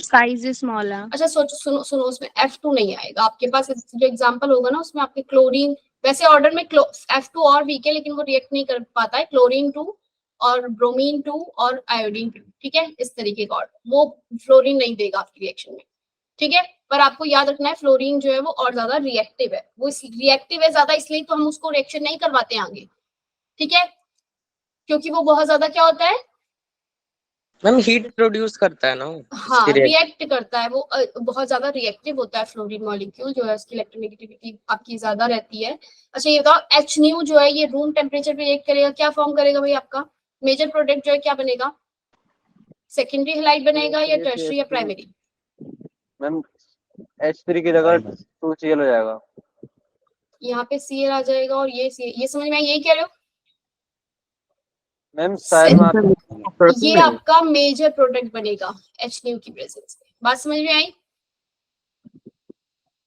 Size is smaller. अच्छा सोचो, सुनो सुनो, उसमें F2 नहीं आएगा आपके पास, जो एग्जांपल होगा ना उसमें आपके क्लोरीन, वैसे ऑर्डर में F2 और वीक है लेकिन वो रिएक्ट नहीं कर पाता है, क्लोरीन 2 और ब्रोमीन 2 और आयोडीन 2, ठीक है, इस तरीके का ऑर्डर, वो फ्लोरीन नहीं देगा आपकी रिएक्शन में, ठीक है। पर आपको याद रखना है फ्लोरीन जो है वो और ज्यादा रिएक्टिव है, वो रिएक्टिव है ज्यादा, इसलिए तो हम उसको रिएक्शन नहीं करवाते आगे, ठीक है, क्योंकि वो बहुत ज्यादा क्या होता है, मैम हीट प्रोड्यूस करता है ना वो, हाँ इसकी reaction। रिएक्ट करता है वो, बहुत ज्यादा रिएक्टिव होता है फ्लोरीन मॉलिक्यूल जो है, उसकी इलेक्ट्रोनेगेटिविटी आपकी ज्यादा रहती है। अच्छा ये बताओ H न्यू जो है ये रूम टेम्परेचर पे रिएक्ट करेगा, क्या फॉर्म करेगा भाई, आपका मेजर प्रोडक्ट जो है क्या बनेगा, सेकेंडरी हैलाइड बनेगा या टर्शियरी या प्राइमरी? मैम H3 की जगह 2Cl हो जाएगा। यहाँ पे Cl आ जाएगा और ये समझ में आई, यही कह रहे हो? मैम शायद वहाँ ये आपका मेजर प्रोडक्ट बनेगा H न्यू की प्रेजेंस में, बात समझ में आई?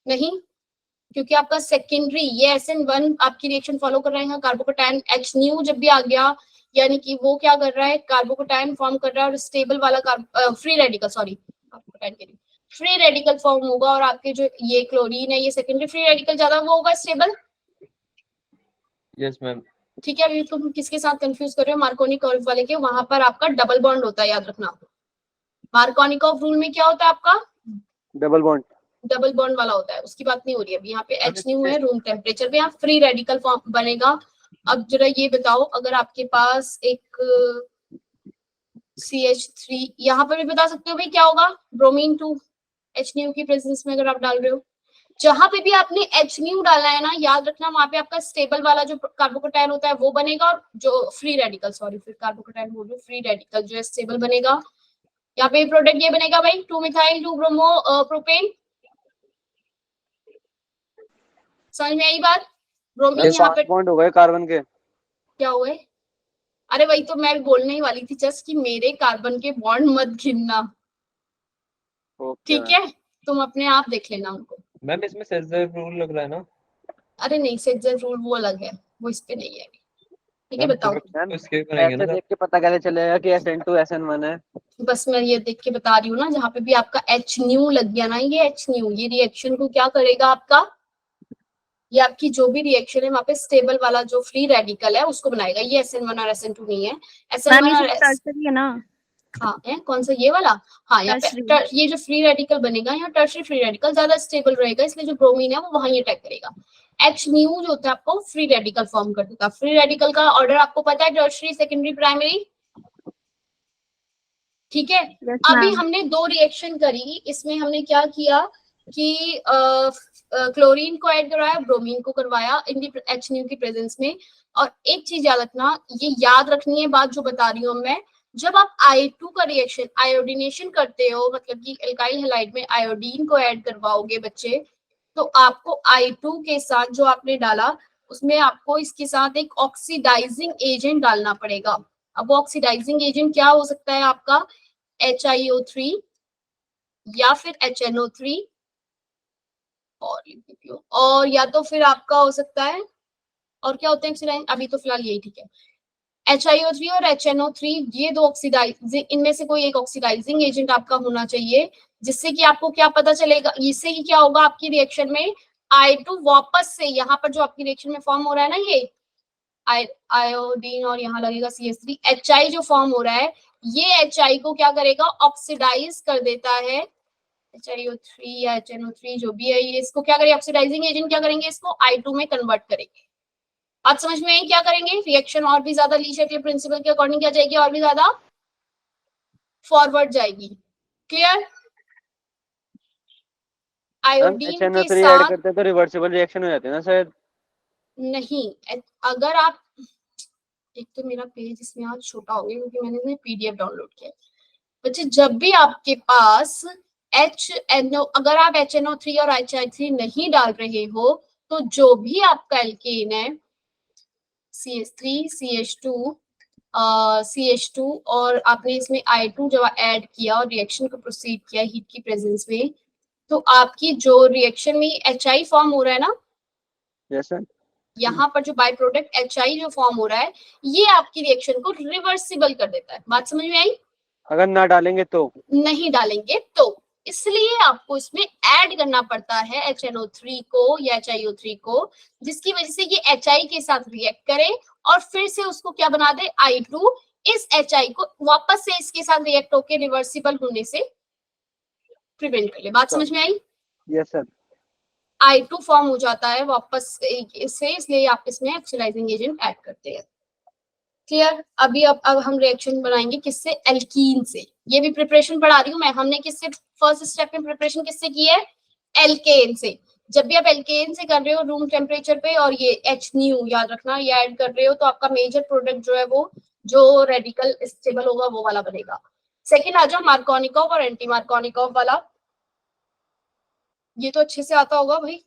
नहीं, क्योंकि आपका सेकेंडरी ये SN1 आपकी रिएक्शन फॉलो कर रहे हैं, कार्बोकेटायन H न्यू जब भी आ गया यानी कि वो क्या कर रहा है, कार्बोकेटायन फॉर्म कर रहा है, और स्टेबल वाला फ्री रेडिकल, सॉरी कार्बोकेटायन के लिए फ्री रेडिकल फॉर्म होगा, और आपके जो ये क्लोरीन है ये सेकेंडरी फ्री रेडिकल ज्यादा वो होगा स्टेबल। Yes ma'am. ठीक है, अभी तुम किसके साथ कंफ्यूज कर रहे हो, मार्कोनिकॉफ वाले के, वहां पर आपका डबल बॉन्ड होता है, याद रखना। मार्कोनिकॉफ रूल में क्या होता है आपका, डबल बॉन्ड वाला होता है, उसकी बात नहीं हो रही है अभी, यहाँ पे H न्यू है रूम टेम्परेचर पे, यहाँ फ्री रेडिकल फॉर्म बनेगा। अब जरा ये बताओ, अगर आपके पास एक CH3, यहाँ पर भी बता सकते हो भाई क्या होगा, ब्रोमीन 2 H न्यू की प्रेजेंस में अगर आप डाल रहे हो, जहां पे भी आपने H न्यू डाला है ना, याद रखना वहां पे आपका स्टेबल वाला जो कार्बोकेटायन होता है वो बनेगा, और जो फ्री रेडिकल, सॉरी फिर कार्बोकेटायन बोल रही हूँ, फ्री रेडिकल जो है स्टेबल बनेगा। यहाँ पे प्रोडक्ट ये बनेगा भाई 2 मिथाइल 2 ब्रोमो प्रोपेन, समझ में आई बात? ब्रोमीन यहाँ पे बॉन्ड हो गए कार्बन के। क्या हुए, अरे वही तो मैं बोलने ही वाली थी जस्ट कि मेरे कार्बन के बॉन्ड मत गिनना, ठीक है, तुम अपने आप देख लेना उनको। मैम इसमें सेजर रूल लग रहा है ना? अरे नहीं, सेक्सुअल रूल वो अलग है, वो इस पे नहीं है, ठीक है, मैम, बताओ। तो इसके करेंगे ऐसे ना? देख के पता कैसे चलेगा कि SN2 SN1 है? बस मैं ये देख के बता रही हूँ ना, जहाँ पे भी आपका H न्यू लग गया ना, ये H न्यू ये रिएक्शन को क्या करेगा आपका, ये आपकी जो भी रिएक्शन है वहाँ पे स्टेबल वाला जो फ्री रेडिकल है उसको बनाएगा, ये SN1 और SN2 नहीं है, SN1 और टर्शरी है ना? हाँ है, कौन सा ये वाला, हाँ यहाँ पे ये जो फ्री रेडिकल बनेगा, यहाँ टर्शरी फ्री रेडिकल ज्यादा स्टेबल रहेगा, इसलिए जो ब्रोमीन है वो वहां ये अटैक करेगा। H न्यू जो होता है आपको फ्री रेडिकल फॉर्म कर देता है, फ्री रेडिकल का ऑर्डर आपको पता है, टर्शरी सेकेंडरी प्राइमरी, ठीक है। अभी हमने 2 रिएक्शन करी, इसमें हमने क्या किया कि क्लोरीन को ऐड करवाया, ब्रोमीन को करवाया H न्यू की प्रेजेंस में। और एक चीज याद रखना, ये याद रखनी है बात जो बता रही हूँ मैं, जब आप I2 का रिएक्शन आयोडीनेशन करते हो, मतलब कि एल्काइल हैलाइड में आयोडीन को ऐड करवाओगे बच्चे, तो आपको I2 के साथ जो आपने डाला उसमें आपको इसके साथ एक ऑक्सीडाइजिंग एजेंट डालना पड़ेगा। अब वो ऑक्सीडाइजिंग एजेंट क्या हो सकता है आपका, HiO3 या फिर HNO3 और लिख देती हूँ, और या तो फिर आपका हो सकता है, और क्या होते हैं ऑक्सीडाइज, अभी तो फिलहाल यही ठीक है, HiO3 और HNO3, ये दो ऑक्सीडाइजिंग, इनमें से कोई एक ऑक्सीडाइजिंग एजेंट आपका होना चाहिए, जिससे कि आपको क्या पता चलेगा, इससे कि क्या होगा आपकी रिएक्शन में I2 वापस से यहाँ पर जो आपकी रिएक्शन में फॉर्म हो रहा है ना, ये आयोडीन और यहाँ लगेगा CH3, HI जो फॉर्म हो रहा है, ये HI को क्या करेगा, ऑक्सीडाइज कर देता है, HiO3 या HNO3 जो भी है, ये इसको क्या करेंगे, ऑक्सीडाइजिंग एजेंट क्या करेंगे, इसको I2 में कन्वर्ट करेंगे। बात समझ में आई, क्या करेंगे, रिएक्शन और भी ज्यादा ली शेकली प्रिंसिपल के अकॉर्डिंग क्या जाएगी, और भी ज्यादा फॉरवर्ड जाएगी। क्लियर? आयोडीन के HNO3 ऐड साथ करते हैं तो रिवर्सिबल रिएक्शन हो जाती है ना शायद? नहीं, अगर आप, एक तो मेरा पेज इसमें आज छोटा हो गया क्योंकि मैंने इसमें PDF डाउनलोड किया। बच्चे जब भी आपके पास अगर आप HNO3 और HI3 नहीं डाल रहे हो, तो जो भी आपका एल्केन है, CH3, CH2, CH2 और आपने इसमें I2 जब ऐड किया और रिएक्शन को प्रोसीड किया हीट की प्रेजेंस में, तो आपकी जो रिएक्शन में HI फॉर्म हो रहा है ना, यस सर। यहाँ पर जो बाय प्रोडक्ट HI जो फॉर्म हो रहा है, ये आपकी रिएक्शन को रिवर्सिबल कर देता है। बात समझ में आई? अगर ना डालेंगे तो? नहीं डालेंगे तो, इसलिए आपको इसमें ऐड करना पड़ता है HNO3 को या HiO3 को, जिसकी वजह से ये HI के साथ रिएक्ट करे और फिर से उसको क्या बना दे, I2, इस HI को वापस से इसके साथ रिएक्ट होके रिवर्सिबल होने से प्रिवेंट कर ले। बात समझ में आई? Yes sir. I2 फॉर्म हो जाता है वापस इससे, इसलिए आप इसमें ऑक्सीडाइजिंग एजेंट ऐड करते हैं। क्लियर? अभी अब हम रिएक्शन बनाएंगे किससे, एल्कीन से। ये भी प्रिपरेशन पढ़ा रही हूँ मैं, हमने किससे फर्स्ट स्टेप में प्रिपरेशन किससे की है, एल्केन से। जब भी आप एल्केन से कर रहे हो रूम टेम्परेचर पे, और ये H न्यू याद रखना, ये ऐड कर रहे हो, तो आपका मेजर प्रोडक्ट जो है वो जो रेडिकल स्टेबल होगा वो वाला बनेगा। सेकेंड आ जाओ मार्कोनिकॉव और एंटी मार्कोनिकॉव वाला, ये तो अच्छे से आता होगा भाई,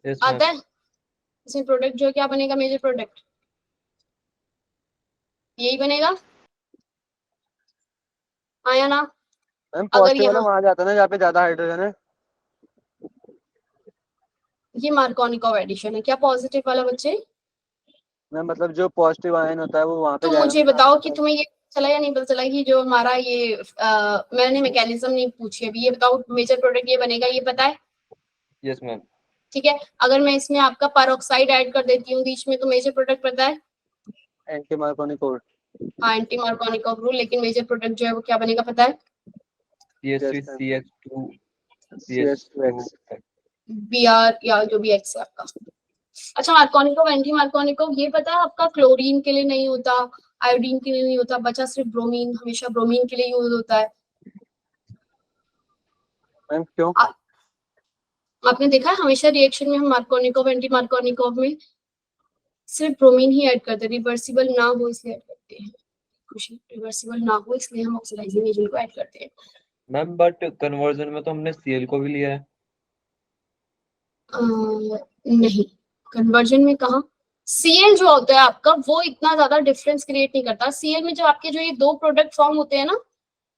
Yes, आता ma'am. है? इसमें प्रोडक्ट जो है क्या बनेगा, मेजर प्रोडक्ट यही बनेगा, आया ना? मैम अगर पॉजिटिव वाला यहाँ वहां जाता है ना जहाँ पे ज्यादा हाइड्रोजन है? ये मार्कोनिकॉव एडिशन है, क्या पॉजिटिव वाला बच्चे? मैम मतलब जो पॉजिटिव आयन होता है वो वहां पे तो जाएगा मुझे ना बताओ जहाँ कि पे- तुम्हें ये चला या नहीं पता चला कि जो हमारा ये मैंने मैकेनिज्म नहीं पूछी अभी, ये बताओ मेजर प्रोडक्ट ये बनेगा, ये पता है? Yes, ma'am. ठीक है, अगर मैं इसमें आपका पेरोक्साइड ऐड कर देती हूँ बीच में, तो मेजर प्रोडक्ट पता है? Anti Markovnikov. हाँ, एंटी मार्कोनिकॉव रूल, लेकिन मेजर प्रोडक्ट जो है वो क्या बनेगा पता है? CH3, Yes, CH2, CH2X। Br या जो भी एक्स है आपका। अच्छा, मार्कोनिकॉव एंटी मार्कोनिकॉव ये पता है आपका क्लोरीन के लिए नहीं होता, आयोडीन के लिए नहीं होता, बचा सिर्फ ब्रोमीन, हमेशा ब्रोमीन के लिए यूज होता है। मैम क्यों? आपने देखा है हमेशा रिएक्शन में हम मार्कोनिकॉव एंटी मार्कोनिकॉव में सिर्फ ब्रोमीन ही ऐड करते हैं, रिवर्सिबल ना हो इसलिए ऐड करते हैं, खुशी रिवर्सिबल ना हो इसलिए हम ऑक्सीडाइजिंग एजेंट को ऐड करते हैं। मैम बट कन्वर्जन में तो हमने Cl को भी लिया है। नहीं, कन्वर्जन में कहा, Cl जो होता है आपका वो इतना ज्यादा डिफरेंस क्रिएट नहीं करता। Cl में जो आपके जो ये दो प्रोडक्ट फॉर्म होते हैं ना,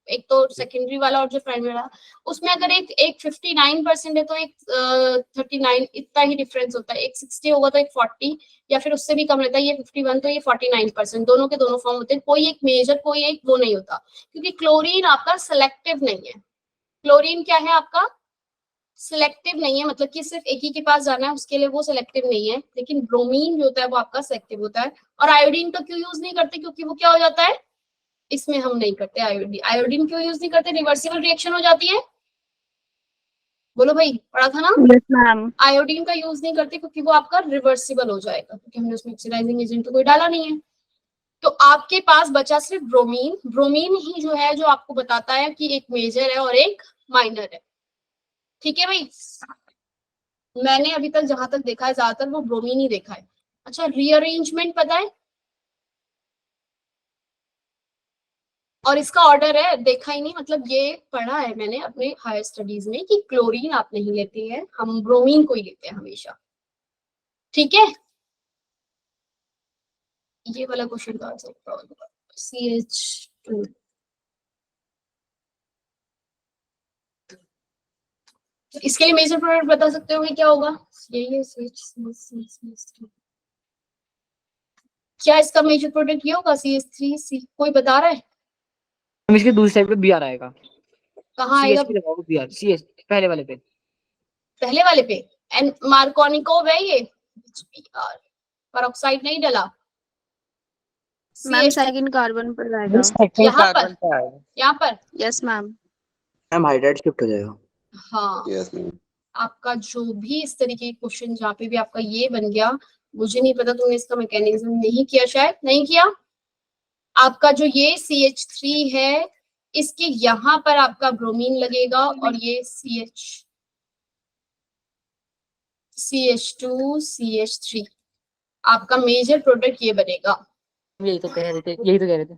एक तो सेकेंडरी वाला और जो प्राइमरी वाला, उसमें अगर एक 59% है तो एक 39, इतना ही डिफरेंस होता है। एक 60 होगा तो एक 40 या फिर उससे भी कम रहता है, ये 51 तो ये 49%, दोनों के दोनों फॉर्म होते हैं। कोई एक मेजर कोई एक वो नहीं होता, क्योंकि क्लोरीन आपका सिलेक्टिव नहीं है। क्लोरीन क्या है आपका, सिलेक्टिव नहीं है, मतलब कि सिर्फ एक ही के पास जाना है उसके लिए वो सिलेक्टिव नहीं है। लेकिन ब्रोमीन जो होता है वो आपका सिलेक्टिव होता है। और आयोडीन तो क्यों यूज नहीं करते, क्योंकि वो क्या हो जाता है, इसमें हम नहीं करते आयोडीन। आयोडीन क्यों यूज नहीं करते, रिवर्सिबल रिएक्शन हो जाती है। बोलो भाई, पढ़ा था ना? Yes, ma'am. आयोडीन का यूज नहीं करते क्योंकि वो आपका रिवर्सिबल हो जाएगा, क्योंकि हमने उसमें ऑक्सीडाइजिंग एजेंट तो कोई डाला नहीं है। तो आपके पास बचा सिर्फ ब्रोमीन। ब्रोमीन ही जो है जो आपको बताता है कि एक मेजर है और एक माइनर है। ठीक है भाई, मैंने अभी तक जहां तक देखा है ज्यादातर वो ब्रोमीन ही देखा है। अच्छा, रीअरेंजमेंट पता है, और इसका ऑर्डर है देखा ही नहीं, मतलब ये पढ़ा है मैंने अपने हायर स्टडीज में कि क्लोरीन आप नहीं लेते हैं, हम ब्रोमीन को ही लेते हैं हमेशा। ठीक है, ये वाला क्वेश्चन का आंसर CH 2। तो इसके लिए मेजर प्रोडक्ट बता सकते हो कि क्या होगा? यही है CH3। क्या इसका मेजर प्रोडक्ट ये होगा CH3C? कोई बता रहा है? हम इसके दूसरी साइड पे Br आएगा, कहाँ आएगा? CH पे लगाओ Br, CH पहले वाले पे। पहले वाले पे। एंड मार्कोनिकोव है ये, पेरोक्साइड नहीं डला। मैम CH सेकंड कार्बन पर जाएगा। यहाँ पर, कार्बन पे आएगा। यहाँ पर। Yes ma'am. Ma'am hydride shift हो जाएगा। हाँ, Yes, ma'am. आपका जो भी इस तरीके के क्वेश्चन जहाँ पे भी आपका ये बन गया, मुझे नहीं पता तुमने इसका मैकेनिज्म नहीं किया, शायद नहीं किया। आपका जो ये CH3 है, इसके यहाँ पर आपका ब्रोमीन लगेगा और ये CH2 CH3 आपका मेजर प्रोडक्ट ये बनेगा। यही तो कह रहे थे, यही तो कह रहे थे।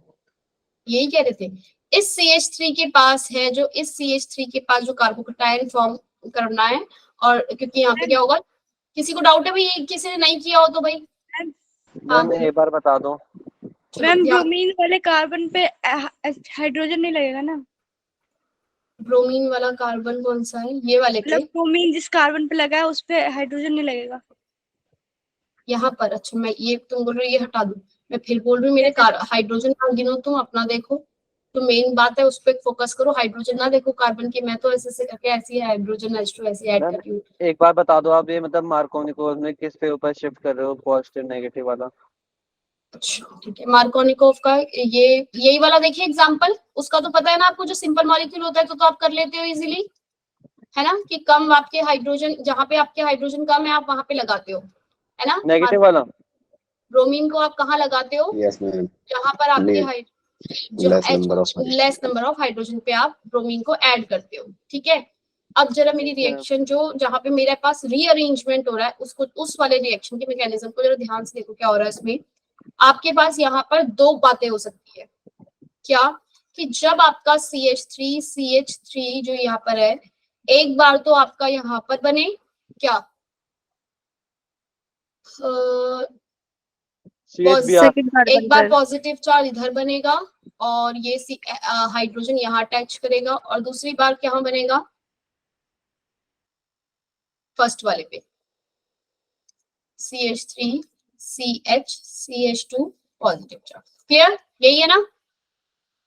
यही कह रहे थे। इस CH3 के पास है, जो इस CH3 के पास जो कार्बोकटायन फॉर्म करना है, और क्योंकि यहाँ पे क्या होगा, किसी को डाउट है भाई, ये किसी ने नहीं किया हो तो भाई? मैम एक बार बता दो। मैम ब्रोमीन वाले कार्बन पे हाइड्रोजन नहीं लगेगा ना? ब्रोमीन वाला कार्बन कौन सा है? ये वाले पे, मतलब ब्रोमीन जिस कार्बन पे लगा है उस पे हाइड्रोजन नहीं लगेगा। यहाँ पर। अच्छा, मैं ये तुम बोल रहे हो ये हटा दूं, मैं फिर बोल रही हूँ मेरे हाइड्रोजन ना गिनो, तुम अपना देखो। तो मेन बात है उस पर फोकस करो, हाइड्रोजन ना देखो कार्बन की। मैं तो ऐसे करके ऐसी हाइड्रोजन H2 ऐसे ऐड कर रही हूँ। एक बार बता दो आप, ये मतलब मार्कोनिकोव में किस पे ऊपर शिफ्ट कर रहे हो, पॉजिटिव नेगेटिव वाला? अच्छा ठीक है, मार्कोनिकोव का ये यही वाला देखिए एग्जांपल। उसका तो पता है ना आपको, जो सिंपल मॉलिक्यूल होता है तो आप कर लेते हो इजीली, है ना? कि कम आपके हाइड्रोजन, जहाँ पे आपके हाइड्रोजन कम है आप वहां पे लगाते हो, है ना? नेगेटिव वाला ब्रोमीन को आप कहाँ लगाते हो? Yes, ma'am. जहाँ पर आपके Less number of less number of hydrogen पे आप ब्रोमीन को ऐड करते हो, ठीक है? अब जरा मेरी रिएक्शन जो जहाँ पे मेरे पास रीअरेंजमेंट हो रहा है, उसको, उस वाले रिएक्शन के मैकेनिज्म को जरा ध्यान से देखो क्या हो रहा है इसमें। आपके पास यहाँ पर दो बातें हो सकती है। क्या? कि जब आपका CH3 जो यहाँ पर है, एक बार तो आपका यहाँ पर बने क्या, एक बार पॉजिटिव चार्ज इधर बनेगा और ये हाइड्रोजन यहाँ अटैच करेगा, और दूसरी बार क्या बनेगा, फर्स्ट वाले पे CH3 CH2 positive charge. Clear? यही है ना?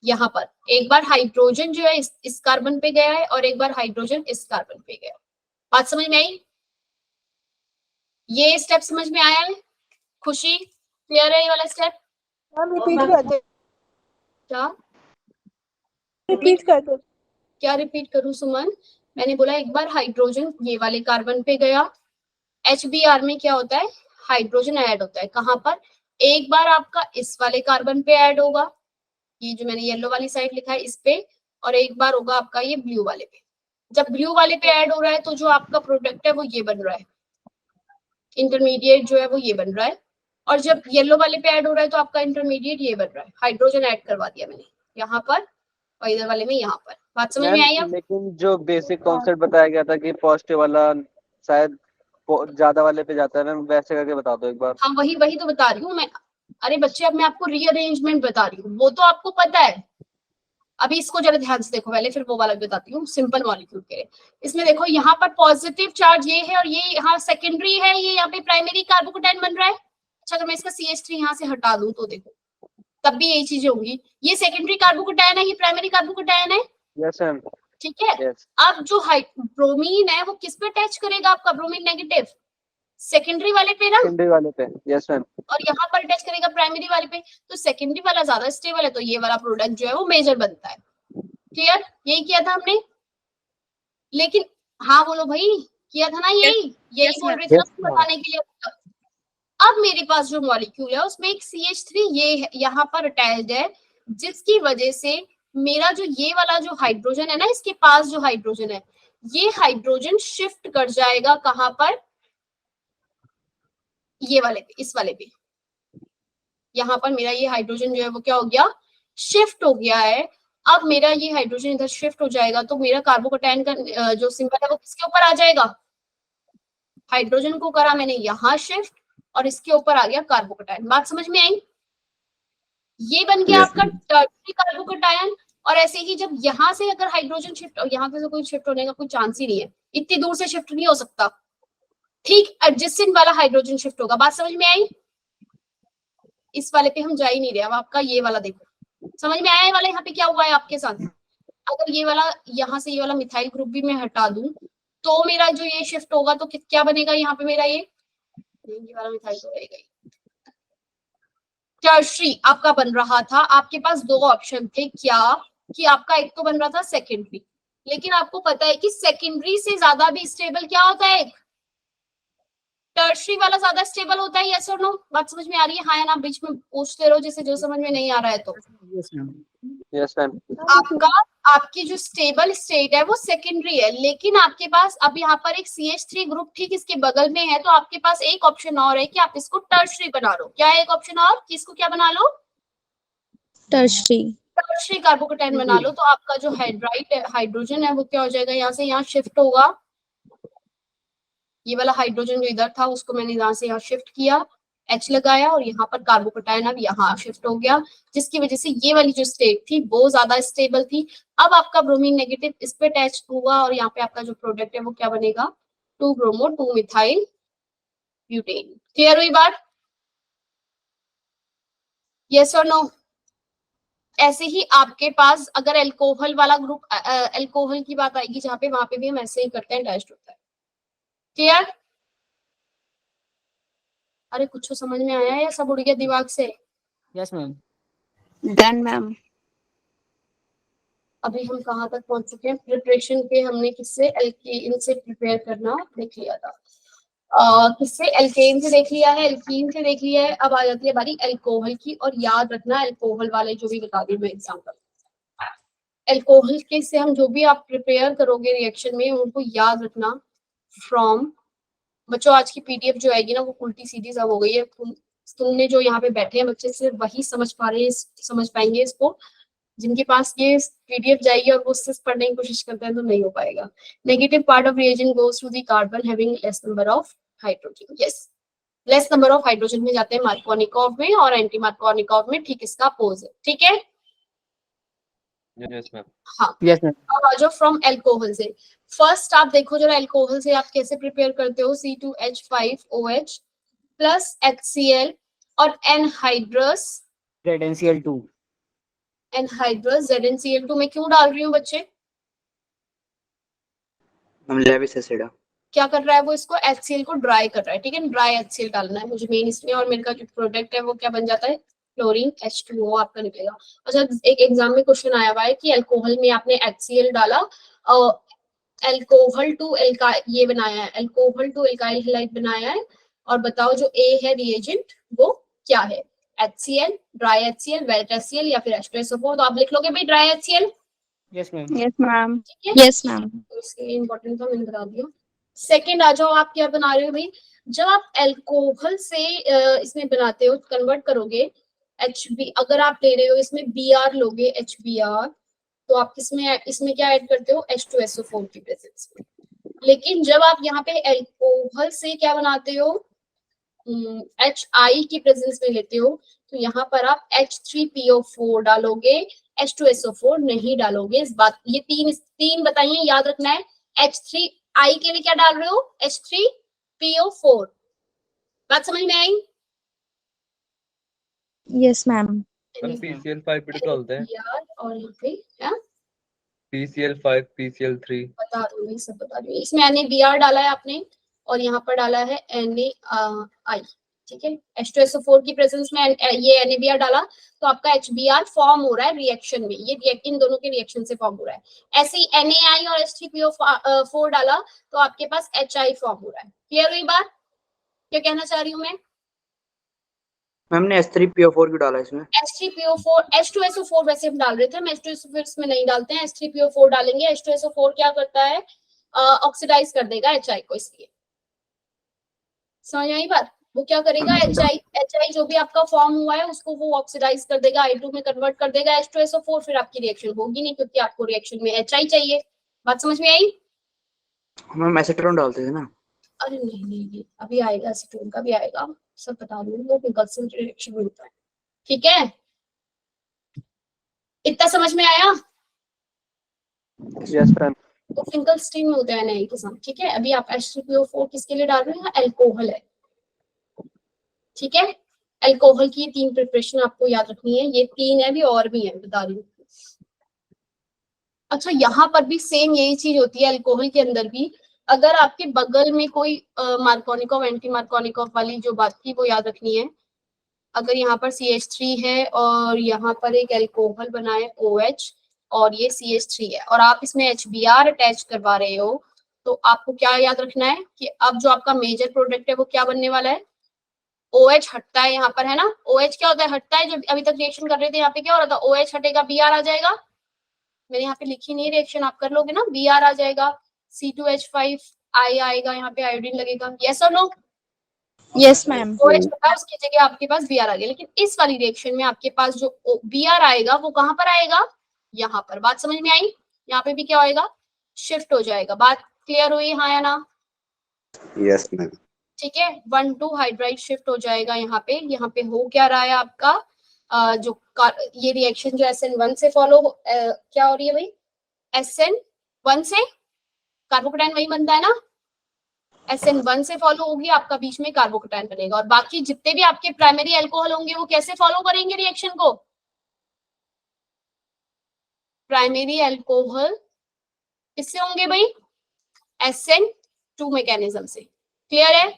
यहाँ पर एक बार हाइड्रोजन जो है इस कार्बन पे गया है और एक बार हाइड्रोजन इस कार्बन पे गया। बात समझ में आई? ये स्टेप समझ में आया है? खुशी, क्लियर है ये वाला स्टेप? रिपीट कर दो। क्या रिपीट कर दो। क्या रिपीट करूं सुमन? मैंने बोला एक बार हाइड्रोजन ये वाले कार्बन पे गया, HBr में क्या होता है, हाइड्रोजन ऐड होता है। कहाँ पर? एक बार आपका इस वाले कार्बन पे ऐड होगा, ये जो मैंने येलो वाली साइड लिखा है इस पे, और एक बार होगा आपका ये ब्लू वाले पे। जब ब्लू वाले पे ऐड हो रहा है तो जो आपका प्रोडक्ट है वो ये बन रहा है, इंटरमीडिएट जो है वो ये बन रहा है, और जब येलो वाले पे ऐड हो रहा है तो आपका इंटरमीडिएट ये बन रहा है। हाइड्रोजन ऐड करवा दिया मैंने यहाँ पर और इधर वाले में यहाँ पर। बात समझ में आई अब? लेकिन जो बेसिक कॉन्सेप्ट बताया गया था कि पॉजिटिव वाला शायद ज्यादा वाले पे जाता है, मैम वैसे करके बता दो एक बार। हाँ वही तो बता रही हूँ मैं। अरे बच्चे, अब मैं आपको रीअरेंजमेंट बता रही हूँ, वो तो आपको पता है। अभी इसको जरा ध्यान से देखो पहले, फिर वो वाला बताती हूँ सिंपल मॉलिक्यूल के। इसमें देखो यहाँ पर पॉजिटिव चार्ज ये है और ये यहाँ सेकेंडरी है, ये यहाँ पे प्राइमरी कार्बोकटायन बन रहा है। अच्छा, अगर मैं इसका CH3 यहाँ से हटा दूं तो देखो तब भी यही चीजें होंगी। ये सेकेंडरी कार्बोकटायन है, ये प्राइमरी कार्बोकटायन है। Yes ma'am. ठीक है। अब जो ब्रोमीन है वो किस पे अटैच करेगा आपका ब्रोमीन नेगेटिव? सेकेंडरी वाले पे ना? सेकेंडरी वाले पे। Yes ma'am. और यहाँ पर अटैच करेगा प्राइमरी वाले पे, तो सेकेंडरी वाला ज्यादा स्टेबल है, तो ये वाला प्रोडक्ट जो है वो मेजर बनता है। क्लियर? यही किया था हमने। लेकिन हाँ बोलो भाई, किया था ना यही? यही बोल रहे थे बताने के लिए। अब मेरे पास जो मॉलिक्यूल है उसमें एक CH3 ये यहाँ पर अटैच्ड है, जिसकी वजह से मेरा जो ये वाला जो हाइड्रोजन है ना, इसके पास जो हाइड्रोजन है, ये हाइड्रोजन शिफ्ट कर जाएगा कहाँ पर? ये वाले पे, इस वाले पे। यहाँ पर मेरा ये हाइड्रोजन जो है वो क्या हो गया, शिफ्ट हो गया है। अब मेरा ये हाइड्रोजन इधर शिफ्ट हो जाएगा तो मेरा कार्बोकटायन का जो सिंबल है वो किसके ऊपर आ जाएगा? हाइड्रोजन को करा मैंने यहाँ शिफ्ट और इसके ऊपर आ गया कार्बोकटायन। बात समझ में आई? ये बन गया Yes, आपका टर्शरी कार्बोकैटायन। और ऐसे ही जब यहाँ से अगर हाइड्रोजन शिफ्ट, यहाँ पे से कोई शिफ्ट होने का कोई चांस ही नहीं है, इतनी दूर से शिफ्ट नहीं हो सकता। ठीक एडजेसेंट वाला हाइड्रोजन शिफ्ट होगा। बात समझ में आई? इस वाले पे हम जा ही नहीं रहे। अब आपका ये वाला देखो, समझ में आया ये वाला यहाँ पे क्या हुआ है आपके साथ? अगर ये वाला यहाँ से ये वाला मिथाइल ग्रुप भी मैं हटा दूं तो मेरा जो ये शिफ्ट होगा तो क्या बनेगा यहाँ पे मेरा ये वाला मिथाइल तो रहेगा ही। टर्शरी आपका बन रहा था, आपके पास दो ऑप्शन थे, क्या कि आपका एक तो बन रहा था सेकेंडरी, लेकिन आपको पता है कि सेकेंडरी से ज्यादा भी स्टेबल क्या होता है, टर्शरी वाला ज्यादा स्टेबल होता है। यस और नो? बात समझ में आ रही है? हाँ या ना? बीच में पूछते रहो जैसे जो समझ में नहीं आ रहा है तो। Yes ma'am. Yes ma'am. आपका आपकी जो स्टेबल स्टेट है वो सेकेंडरी है, लेकिन आपके पास अब यहाँ पर एक CH3 ग्रुप ठीक इसके बगल में है, तो आपके पास एक ऑप्शन और है कि आप इसको टर्शरी बना लो। क्या है एक ऑप्शन और कि इसको क्या बना लो? टर्शरी कार्बोकैटायन बना लो। तो आपका जो हाइड्रोजन है वो क्या हो जाएगा, यहाँ से यहाँ शिफ्ट होगा। ये वाला हाइड्रोजन जो इधर था उसको मैंने यहाँ से यहाँ शिफ्ट किया, H लगाया, और यहाँ पर कार्बोकैटायन अब यहाँ शिफ्ट हो गया, जिसकी वजह से ये वाली जो स्टेट थी वो ज्यादा स्टेबल थी। अब आपका ब्रोमीन नेगेटिव इस पे अटैच हुआ और यहाँ पे आपका जो प्रोडक्ट है वो क्या बनेगा, 2 ब्रोमो 2 मिथाइल ब्यूटेन। क्लियर हुई बात? यस और नो? ऐसे ही आपके पास अगर एल्कोहल वाला ग्रुप, एल्कोहल की बात आएगी जहाँ पे, वहां पे भी हम ऐसे ही करते हैं, अटैच्ड होता है। क्लियर? अरे कुछ समझ में आया या सब उड़ गया दिमाग से? Yes ma'am. Done ma'am. अभी हम कहाँ तक पहुंच चुके हैं प्रिपरेशन के? हमने किससे, एल्कीन से प्रिपेयर करना देख लिया था, किससे, एल्केन से देख लिया है, एल्कीन से देख लिया है। अब आ जाती है बारी एल्कोहल की, और याद रखना एल्कोहल वाले जो भी बता दी मैं एग्जाम्पल, एल्कोहल के से हम जो भी आप प्रिपेयर करोगे रिएक्शन में उनको याद रखना फ्रॉम। बच्चों आज की PDF जो आएगी ना वो उल्टी सीधी सब हो गई है। तुमने जो यहाँ पे बैठे हैं बच्चे सिर्फ वही समझ पा रहे हैं, समझ पाएंगे इसको। जिनके पास ये PDF जाएगी और वो सिर्फ पढ़ने की कोशिश करते हैं तो नहीं हो पाएगा। Negative part of reagent goes to the carbon having less number of hydrogen. Yes, less number of hydrogen में जाते हैं मार्कोनिकॉव में, और एंटी मार्कोनिकॉव में ठीक इसका अपोजिट। ठीक है? Yes ma'am. हाँ यस मैम। अब आ जाओ फ्रॉम एल्कोहल से। फर्स्ट आप देखो जरा एल्कोहल से आप कैसे प्रिपेयर करते हो, C2H5OH प्लस HCl और एनहाइड्रस ZnCl2। एनहाइड्रस ZnCl2 में क्यों डाल रही हूँ बच्चे? हम लेविस एसिड है। क्या कर रहा है वो, इसको HCl को ड्राई कर रहा है। ठीक है, ड्राई HCl डालना है मुझे मेन इसमें, और मेरे का जो प्रोडक्ट है वो क्या बन जाता है, क्लोरीन H2O आपका निकलेगा। अच्छा, एक एग्जाम में क्वेश्चन आया हुआ है कि अल्कोहल में आपने HCl डाला, अल्कोहल टू ये बनाया है, अल्कोहल टू एल्काइल हैलाइड बनाया है, और बताओ जो A है रिएजेंट वो क्या है, HCl, dry HCl, wet HCl या फिर H2SO4। तो आप लिख लोगे भाई dry HCl। Yes ma'am. Yes ma'am. ठीक है, यस मैम। तो इसके इम्पोर्टेंट था मैंने बता दिया। सेकंड आ जाओ, आप क्या बना रहे हो भाई, जब आप अल्कोहल से इसमें बनाते हो कन्वर्ट करोगे HB, अगर आप ले रहे हो इसमें Br लोगे HBr, तो आप इसमें क्या ऐड करते हो, H2SO4 की प्रेजेंस में। लेकिन जब आप यहाँ पे अल्कोहल से क्या बनाते हो, HI की प्रेजेंस में लेते हो, तो यहाँ पर आप H3PO4 डालोगे, H2SO4 नहीं डालोगे। इस बात, ये तीन बताइए, याद रखना है। H3I के लिए क्या डाल रहे हो, H3PO4। बात समझ में आई? Yes ma'am. हम PCl5 भी डालते हैं। और यहाँ पे क्या, PCl5 PCl3 बता दूंगी, सब बता दूंगी। इसमें NaBr डाला है आपने, और यहाँ पर डाला है NaI। ठीक है, H2SO4 की प्रेजेंस में ये NaBr डाला तो आपका HBr फॉर्म हो रहा है रिएक्शन में, ये इन दोनों के रिएक्शन से फॉर्म हो रहा है। ऐसे ही NaI और H3PO4 डाला तो आपके पास HI फॉर्म हो रहा है। क्लियर हुई बात? क्या कहना चाह रही हूँ मैं? हमने H3PO4 क्यों डाला इसमें? H3PO4, H2SO4 वैसे हम डाल रहे थे, हम H2SO4 इसमें नहीं डालते हैं, H3PO4 डालेंगे। H2SO4 क्या करता है, ऑक्सीडाइज कर देगा HI को, इसलिए समझ आई बात। वो क्या करेगा, HI जो भी आपका फॉर्म हुआ है उसको वो ऑक्सीडाइज कर देगा, I2 में कन्वर्ट कर देगा H2SO4, फिर आपकी रिएक्शन होगी नहीं क्योंकि आपको रिएक्शन में HI चाहिए। बात समझ में आई? हम एसीटोन डालते थे ना। अरे नहीं, अभी आएगा, एसीटोन का भी आएगा, सब बता दूंगी, वो कंसंट्रेट रिएक्शन में होता है। ठीक है, इतना समझ में आया? Yes ma'am. तो सिंगल स्ट्रीम में होता है नहीं के साथ, ठीक है। अभी आप H3PO4 किसके लिए डाल रहे हैं? अल्कोहल है, ठीक है। अल्कोहल की 3 प्रिपरेशन आपको याद रखनी है, ये 3 है, भी और भी है, बता रही हूँ। अच्छा, यहाँ पर भी सेम यही चीज होती है अल्कोहल के अंदर भी। अगर आपके बगल में कोई मार्कोनिकॉव एंटी मार्कोनिकॉव वाली जो बात थी वो याद रखनी है। अगर यहाँ पर CH3 है और यहाँ पर एक अल्कोहल बना है OH और ये CH3 है और आप इसमें HBr अटैच करवा रहे हो, तो आपको क्या याद रखना है कि अब जो आपका मेजर प्रोडक्ट है वो क्या बनने वाला है? OH हटता है यहाँ पर, है ना। OH क्या होता है? हटता है। जब अभी तक रिएक्शन कर रहे थे यहाँ पे क्या हो रहा था? OH हटेगा, Br आ जाएगा। मैंने यहाँ पे लिखी नहीं रिएक्शन, आप कर लोगे ना। Br आ जाएगा, C2H5 I आएगा, यहाँ पे आयोडीन लगेगा। यस और नो? Yes ma'am. OH होता है, उसकी जगह आपके पास Br आ गया। लेकिन इस वाली रिएक्शन में आपके पास जो Br आएगा वो कहाँ पर आएगा? यहाँ पर। बात समझ में आई? यहाँ पे भी क्या होएगा? शिफ्ट हो जाएगा। बात क्लियर हुई, हाँ या ना? Yes ma'am. ठीक है, 1,2 हाइड्राइड शिफ्ट हो जाएगा यहाँ पे। यहाँ पे हो क्या रहा है आपका? ये रिएक्शन जो SN1 से फॉलो क्या हो रही है भाई? SN1 से कार्बोकेटाइन वही बनता है ना। SN1 से फॉलो होगी, आपका बीच में कार्बोकेटाइन बनेगा। और बाकी जितने भी आपके प्राइमरी अल्कोहल होंगे वो कैसे फॉलो करेंगे रिएक्शन को? प्राइमरी अल्कोहल किससे होंगे भाई? SN2 मैकेनिज्म से। क्लियर है?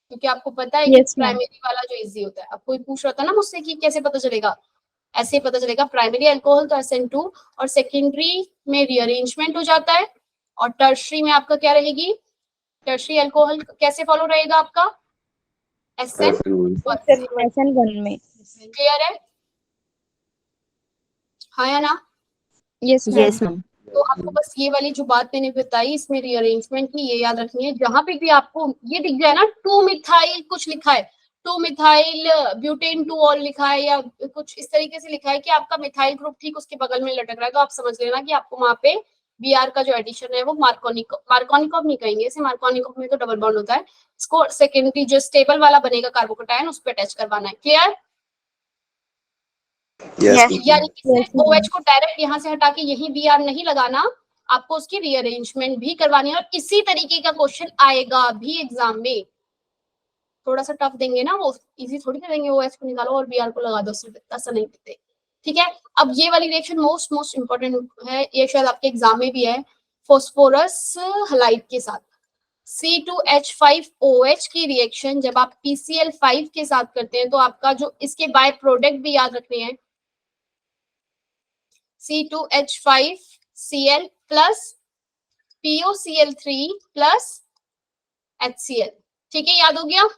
क्योंकि आपको पता है कि Yes, ma'am. प्राइमरी वाला जो इजी होता है। अब कोई पूछ रहा था ना मुझसे कि कैसे पता चलेगा, ऐसे पता चलेगा। प्राइमरी अल्कोहल तो SN2 और सेकेंडरी में रीअरेंजमेंट हो जाता है और टर्शरी में आपका क्या रहेगी? टर्शरी अल्कोहल कैसे फॉलो रहेगा आपका? SN1 SN1 में। क्लियर है? हाँ या ना? Yes ma'am. तो आपको बस ये वाली जो बात मैंने बताई इसमें रीअरेंजमेंट की ये याद रखनी है। जहां पे भी आपको ये दिख जाए ना 2 मिथाइल कुछ लिखा है, 2 मिथाइल ब्यूटेन 2 ऑल लिखा है या कुछ इस तरीके से लिखा है कि आपका मिथाइल ग्रुप ठीक उसके बगल में लटक रहा है, तो आप समझ लेना कि आपको वहां पे Br का जो एडिशन है वो मार्कोनिकॉव नहीं कहेंगे इसे। मार्कोनिकॉव में तो डबल बॉन्ड होता है। इसको सेकेंडरी जो स्टेबल वाला बनेगा कार्बोकेटाइन उस पर अटैच करवाना है। क्लियर? यानी कि सिर्फ OH को डायरेक्ट यहाँ से हटा के यही Br नहीं लगाना, आपको उसकी रीअरेंजमेंट भी करवानी है। और इसी तरीके का क्वेश्चन आएगा भी एग्जाम में। थोड़ा सा टफ देंगे ना, वो इजी थोड़ी ना देंगे। OH को निकालो और Br को लगा दो, सिर्फ ऐसा नहीं देते। ठीक है, अब ये वाली रिएक्शन मोस्ट इंपॉर्टेंट है, ये शायद आपके एग्जाम में भी है। फॉस्फोरस हलाइड के साथ C2H5OH की रिएक्शन जब आप PCl5 के साथ करते हैं तो आपका जो इसके बाय प्रोडक्ट भी याद रखने हैं, C2H5Cl plus POCl3 plus HCl। ठीक है, याद हो गया?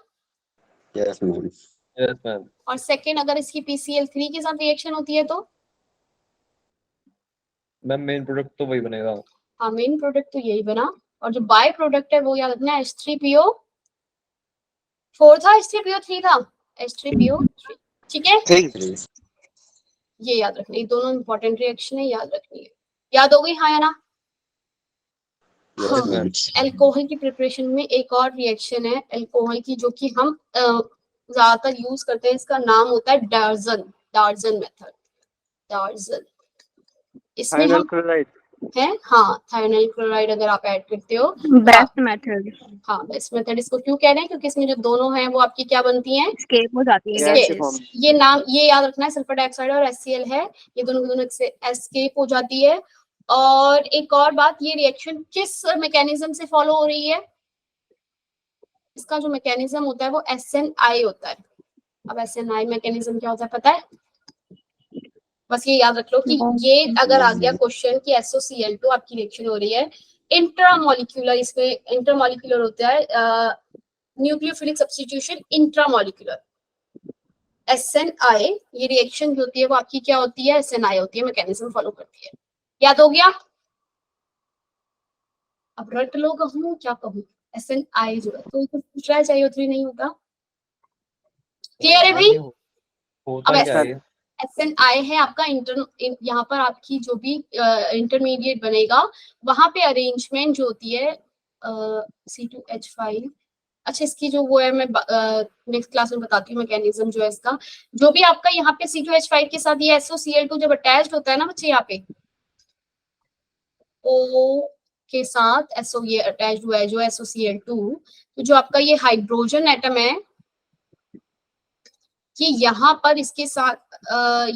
Yes ma'am. Yes ma'am. और सेकेंड अगर इसकी PCl3 के साथ रिएक्शन होती है तो मैम मेन प्रोडक्ट तो वही बनेगा। हाँ, मेन प्रोडक्ट तो यही बना। और जो बाय प्रोडक्ट है वो याद रखना है H3PO4 था, H3PO3 था, H3PO3। ठीक है, ये याद रखना, ये दोनों इंपॉर्टेंट रिएक्शन है, याद रखनी है। याद हो गई, हाँ या ना? हाँ, अल्कोहल की प्रिपरेशन में एक और रिएक्शन है अल्कोहल की जो कि हम ज्यादातर यूज करते हैं। इसका नाम होता है डार्जन मेथड। डार्जन, इसमें थायनल हम क्लोराइड है, हाँ, थायनाइल क्लोराइड अगर आप ऐड करते हो। Best method. हाँ, बेस्ट मेथड इसको क्यों कह रहे हैं? क्योंकि इसमें जो दोनों हैं वो आपकी क्या बनती हैं? स्केप हो जाती है गैस के Escapes। फॉर्म। ये नाम ये याद रखना है, सल्फर डाइऑक्साइड और HCl है, ये दोनों के दोनों एस्केप हो जाती है। और एक और बात, ये रिएक्शन किस मैकेनिज्म से फॉलो हो रही है? इसका जो मैकेनिज्म होता है वो SNI होता है। अब SNI मैकेनिज्म क्या होता है पता है? बस ये याद रख लो कि ये अगर आ गया क्वेश्चन कि SOCl2 आपकी रिएक्शन हो रही है इंट्रामोलिक्यूलर, इसमें इंटरमोलिक्यूलर होता है न्यूक्लियोफिलिक सब्स्टिट्यूशन इंट्रामोलिक्यूलर। SNI ये रिएक्शन जो होती है वो आपकी क्या होती है? SNI होती है, मैकेनिज्म फॉलो करती है। याद हो गया? अब रट लो, कहूँ क्या कहूँ? SNI जो है तो पूछ रहा है चाहिए उतनी नहीं होता। क्लियर है भाई? होता अब क्या है? SNI है आपका यहाँ पर आपकी जो भी इंटरमीडिएट बनेगा वहां पे अरेंजमेंट जो होती है C2H5 अच्छा, इसकी जो वो है मैं नेक्स्ट क्लास में बताती हूँ मैकेनिज्म जो है इसका। जो भी आपका यहाँ पे C2H5 के साथ ये SOCl2 जब अटैच्ड होता है ना बच्चे, यहाँ पे O के साथ SO ये अटैच्ड हुआ है जो SOCl2, तो जो आपका ये हाइड्रोजन एटम है कि यहाँ पर इसके साथ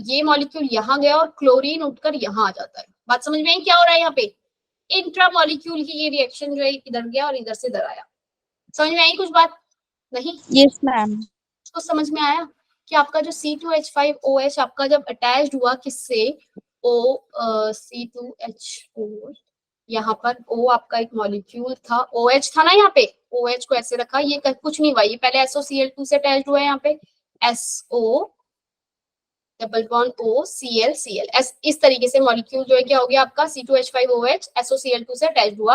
ये मॉलिक्यूल यहाँ गया और क्लोरीन उठकर यहाँ आ जाता है। बात समझ में आई क्या हो रहा है यहाँ पे? इंट्रा मॉलिक्यूल की ये रिएक्शन जो है इधर गया और इधर से इधर आया। समझ में आई कुछ बात? नहीं? Yes ma'am. उसको समझ में आया कि आपका जो C2H5OH आपका जब अटैच्ड हुआ किससे, C2H4, यहाँ पर O आपका एक मॉलिक्यूल था, OH था ना, यहाँ पे OH को ऐसे रखा, ये कुछ नहीं हुआ, ये पहले SOCl2 से अटैच्ड हुआ है, यहाँ पे SO double bond O Cl Cl, इस तरीके से मॉलिक्यूल जो है क्या हो गया आपका C2H5OH SOCl2 से अटैच्ड हुआ।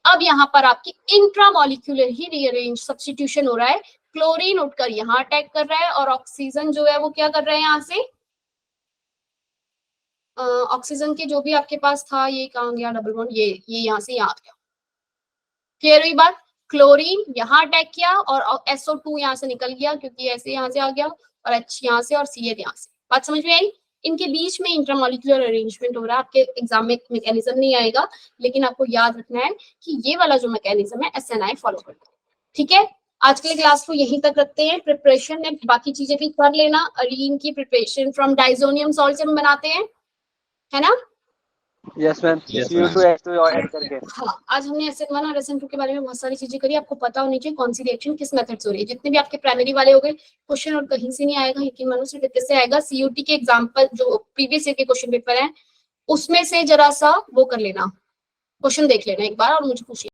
अब यहाँ पर आपकी इंट्रामॉलिक्यूलर ही रीअरेंज सब्स्टिट्यूशन हो रहा है, क्लोरीन उठकर यहाँ अटैक कर रहा है और ऑक्सीजन जो है वो क्या कर रहा है, यहाँ से ऑक्सीजन के जो भी आपके पास था, ये कहाँ गया डबल बॉन्ड, ये यहाँ से यहाँ आ गया। क्लियर हुई बात? क्लोरीन यहाँ अटैक किया और SO2 यहाँ से निकल गया क्योंकि ऐसे यहाँ से आ गया, और H यहाँ से और Cl यहाँ से। बात समझ में आई? इनके बीच में इंट्रामॉलिक्यूलर अरेंजमेंट हो रहा है। आपके एग्जाम में मैकेनिज्म नहीं आएगा, लेकिन आपको याद रखना है कि ये वाला जो मैकेनिज्म है SNI फॉलो करता है। ठीक है, आज के लिए क्लास को यहीं तक रखते हैं। प्रिपरेशन में बाकी चीजें भी कर लेना। अरीन की प्रिपरेशन फ्रॉम डाइजोनियम सॉल्ट से हम बनाते हैं, है ना? यस मैम, CO2H2 और ऐड करके। हाँ, आज हमने SN1 और SN2 के बारे में बहुत सारी चीजें करी। आपको पता होनी चाहिए कौन सी रिएक्शन किस मेथड से हो रही है। जितने भी आपके प्राइमरी वाले हो गए, क्वेश्चन और कहीं से नहीं आएगा, यकीन मानो, सिर्फ कैसे आएगा, CUT के एग्जाम्पल जो प्रीवियस ईयर के क्वेश्चन पेपर है उसमें से जरा सा वो कर लेना, क्वेश्चन देख लेना एक बार और मुझे पूछिए।